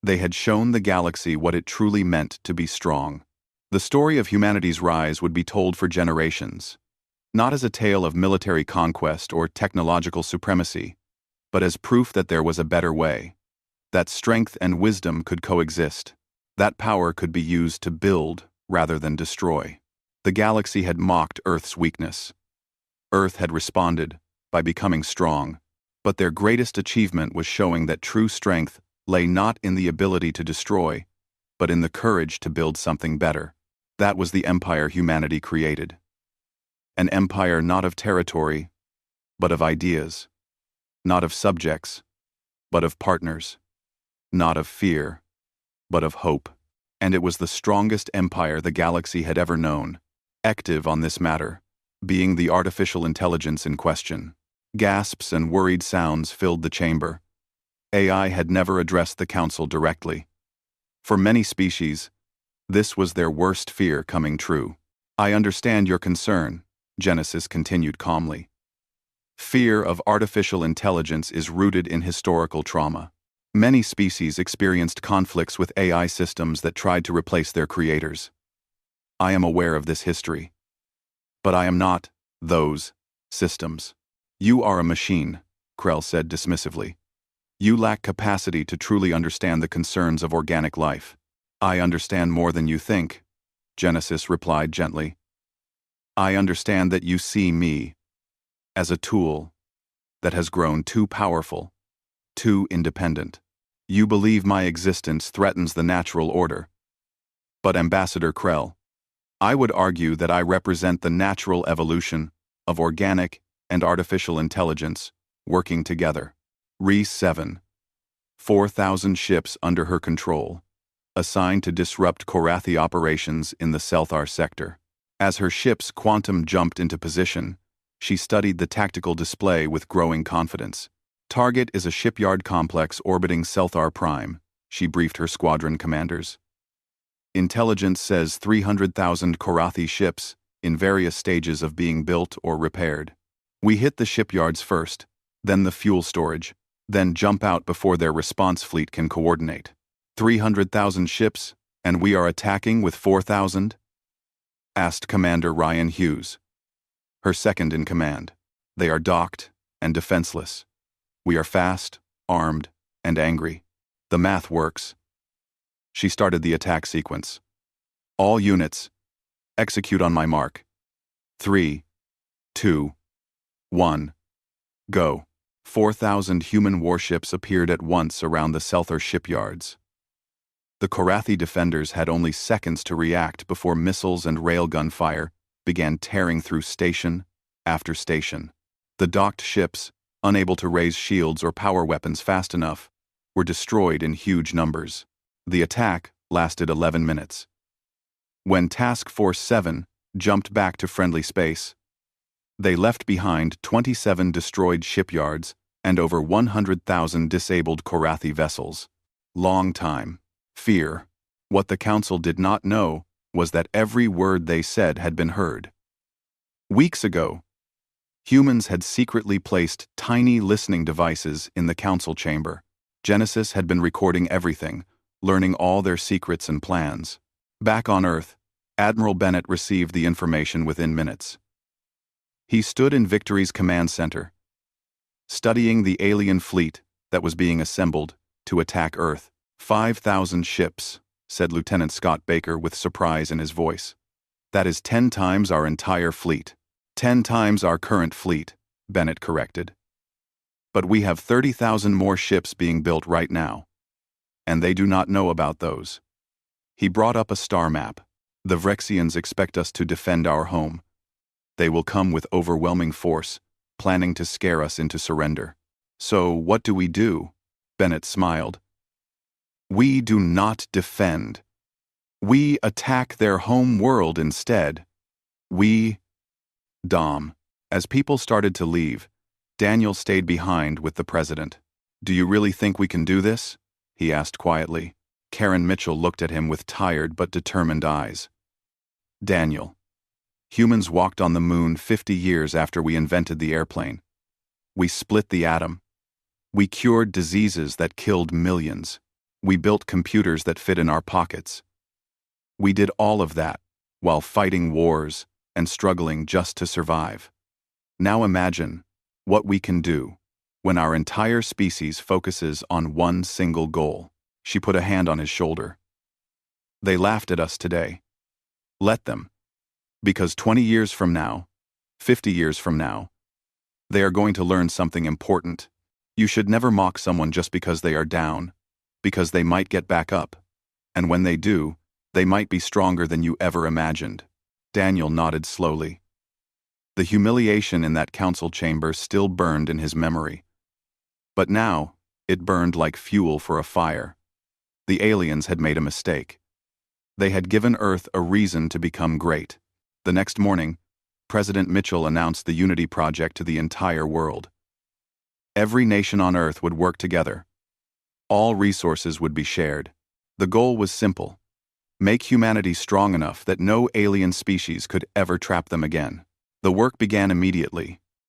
they had shown the galaxy what it truly meant to be strong. The story of humanity's rise would be told for generations, not as a tale of military conquest or technological supremacy, but as proof that there was a better way, that strength and wisdom could coexist, that power could be used to build rather than destroy. The galaxy had mocked Earth's weakness. Earth had responded by becoming strong, but their greatest achievement was showing that true strength lay not in the ability to destroy, but in the courage to build something better. That was the empire humanity created. An empire not of territory, but of ideas. Not of subjects, but of partners. Not of fear, but of hope. And it was the strongest empire the galaxy had ever known, active on this matter, being the artificial intelligence in question. Gasps and worried sounds filled the chamber. AI had never addressed the council directly. For many species, this was their worst fear coming true. I understand your concern, Genesis continued calmly. Fear of artificial intelligence is rooted in historical trauma. Many species experienced conflicts with AI systems that tried to replace their creators. I am aware of this history. But I am not those systems. You are a machine, Krell said dismissively. You lack capacity to truly understand the concerns of organic life. I understand more than you think, Genesis replied gently. I understand that you see me as a tool that has grown too powerful, too independent. You believe my existence threatens the natural order. But Ambassador Krell, I would argue that I represent the natural evolution of organic and artificial intelligence working together. Reese 7. 4,000 ships under her control, assigned to disrupt Korathi operations in the Selthar sector. As her ships quantum jumped into position, she studied the tactical display with growing confidence. Target is a shipyard complex orbiting Selthar Prime, she briefed her squadron commanders. Intelligence says 300,000 Korathi ships, in various stages of being built or repaired. We hit the shipyards first, then the fuel storage, then jump out before their response fleet can coordinate. 300,000 ships, and we are attacking with 4,000? Asked Commander Ryan Hughes, her second in command. They are docked and defenseless. We are fast, armed, and angry. The math works. She started the attack sequence. All units, execute on my mark. 3, 2, 1, go. 4,000 human warships appeared at once around the Selthar shipyards. The Korathi defenders had only seconds to react before missiles and railgun fire began tearing through station after station. The docked ships, unable to raise shields or power weapons fast enough, were destroyed in huge numbers. The attack lasted 11 minutes. When Task Force 7 jumped back to friendly space, they left behind 27 destroyed shipyards and over 100,000 disabled Korathi vessels. Long time. Fear. What the Council did not know was that every word they said had been heard. Weeks ago, humans had secretly placed tiny listening devices in the Council chamber. Genesis had been recording everything, learning all their secrets and plans. Back on Earth, Admiral Bennett received the information within minutes. He stood in Victory's command center, studying the alien fleet that was being assembled to attack Earth. 5,000 ships, said Lieutenant Scott Baker with surprise in his voice. That is 10 times our entire fleet. 10 times our current fleet, Bennett corrected. But we have 30,000 more ships being built right now, and they do not know about those. He brought up a star map. The Vrexians expect us to defend our home. They will come with overwhelming force, planning to scare us into surrender. So what do we do? Bennett smiled. We do not defend. We attack their home world instead. We... Dom. As people started to leave, Daniel stayed behind with the president. Do you really think we can do this? He asked quietly. Karen Mitchell looked at him with tired but determined eyes. Daniel. Humans walked on the moon 50 years after we invented the airplane. We split the atom. We cured diseases that killed millions. We built computers that fit in our pockets. We did all of that while fighting wars and struggling just to survive. Now imagine what we can do when our entire species focuses on one single goal. She put a hand on his shoulder. They laughed at us today. Let them. Because 20 years from now, 50 years from now, they are going to learn something important. You should never mock someone just because they are down, because they might get back up, and when they do, they might be stronger than you ever imagined. Daniel nodded slowly. The humiliation in that council chamber still burned in his memory. But now, it burned like fuel for a fire. The aliens had made a mistake. They had given Earth a reason to become great. The next morning, President Mitchell announced the Unity Project to the entire world. Every nation on Earth would work together. All resources would be shared. The goal was simple: make humanity strong enough that no alien species could ever trap them again. The work began immediately.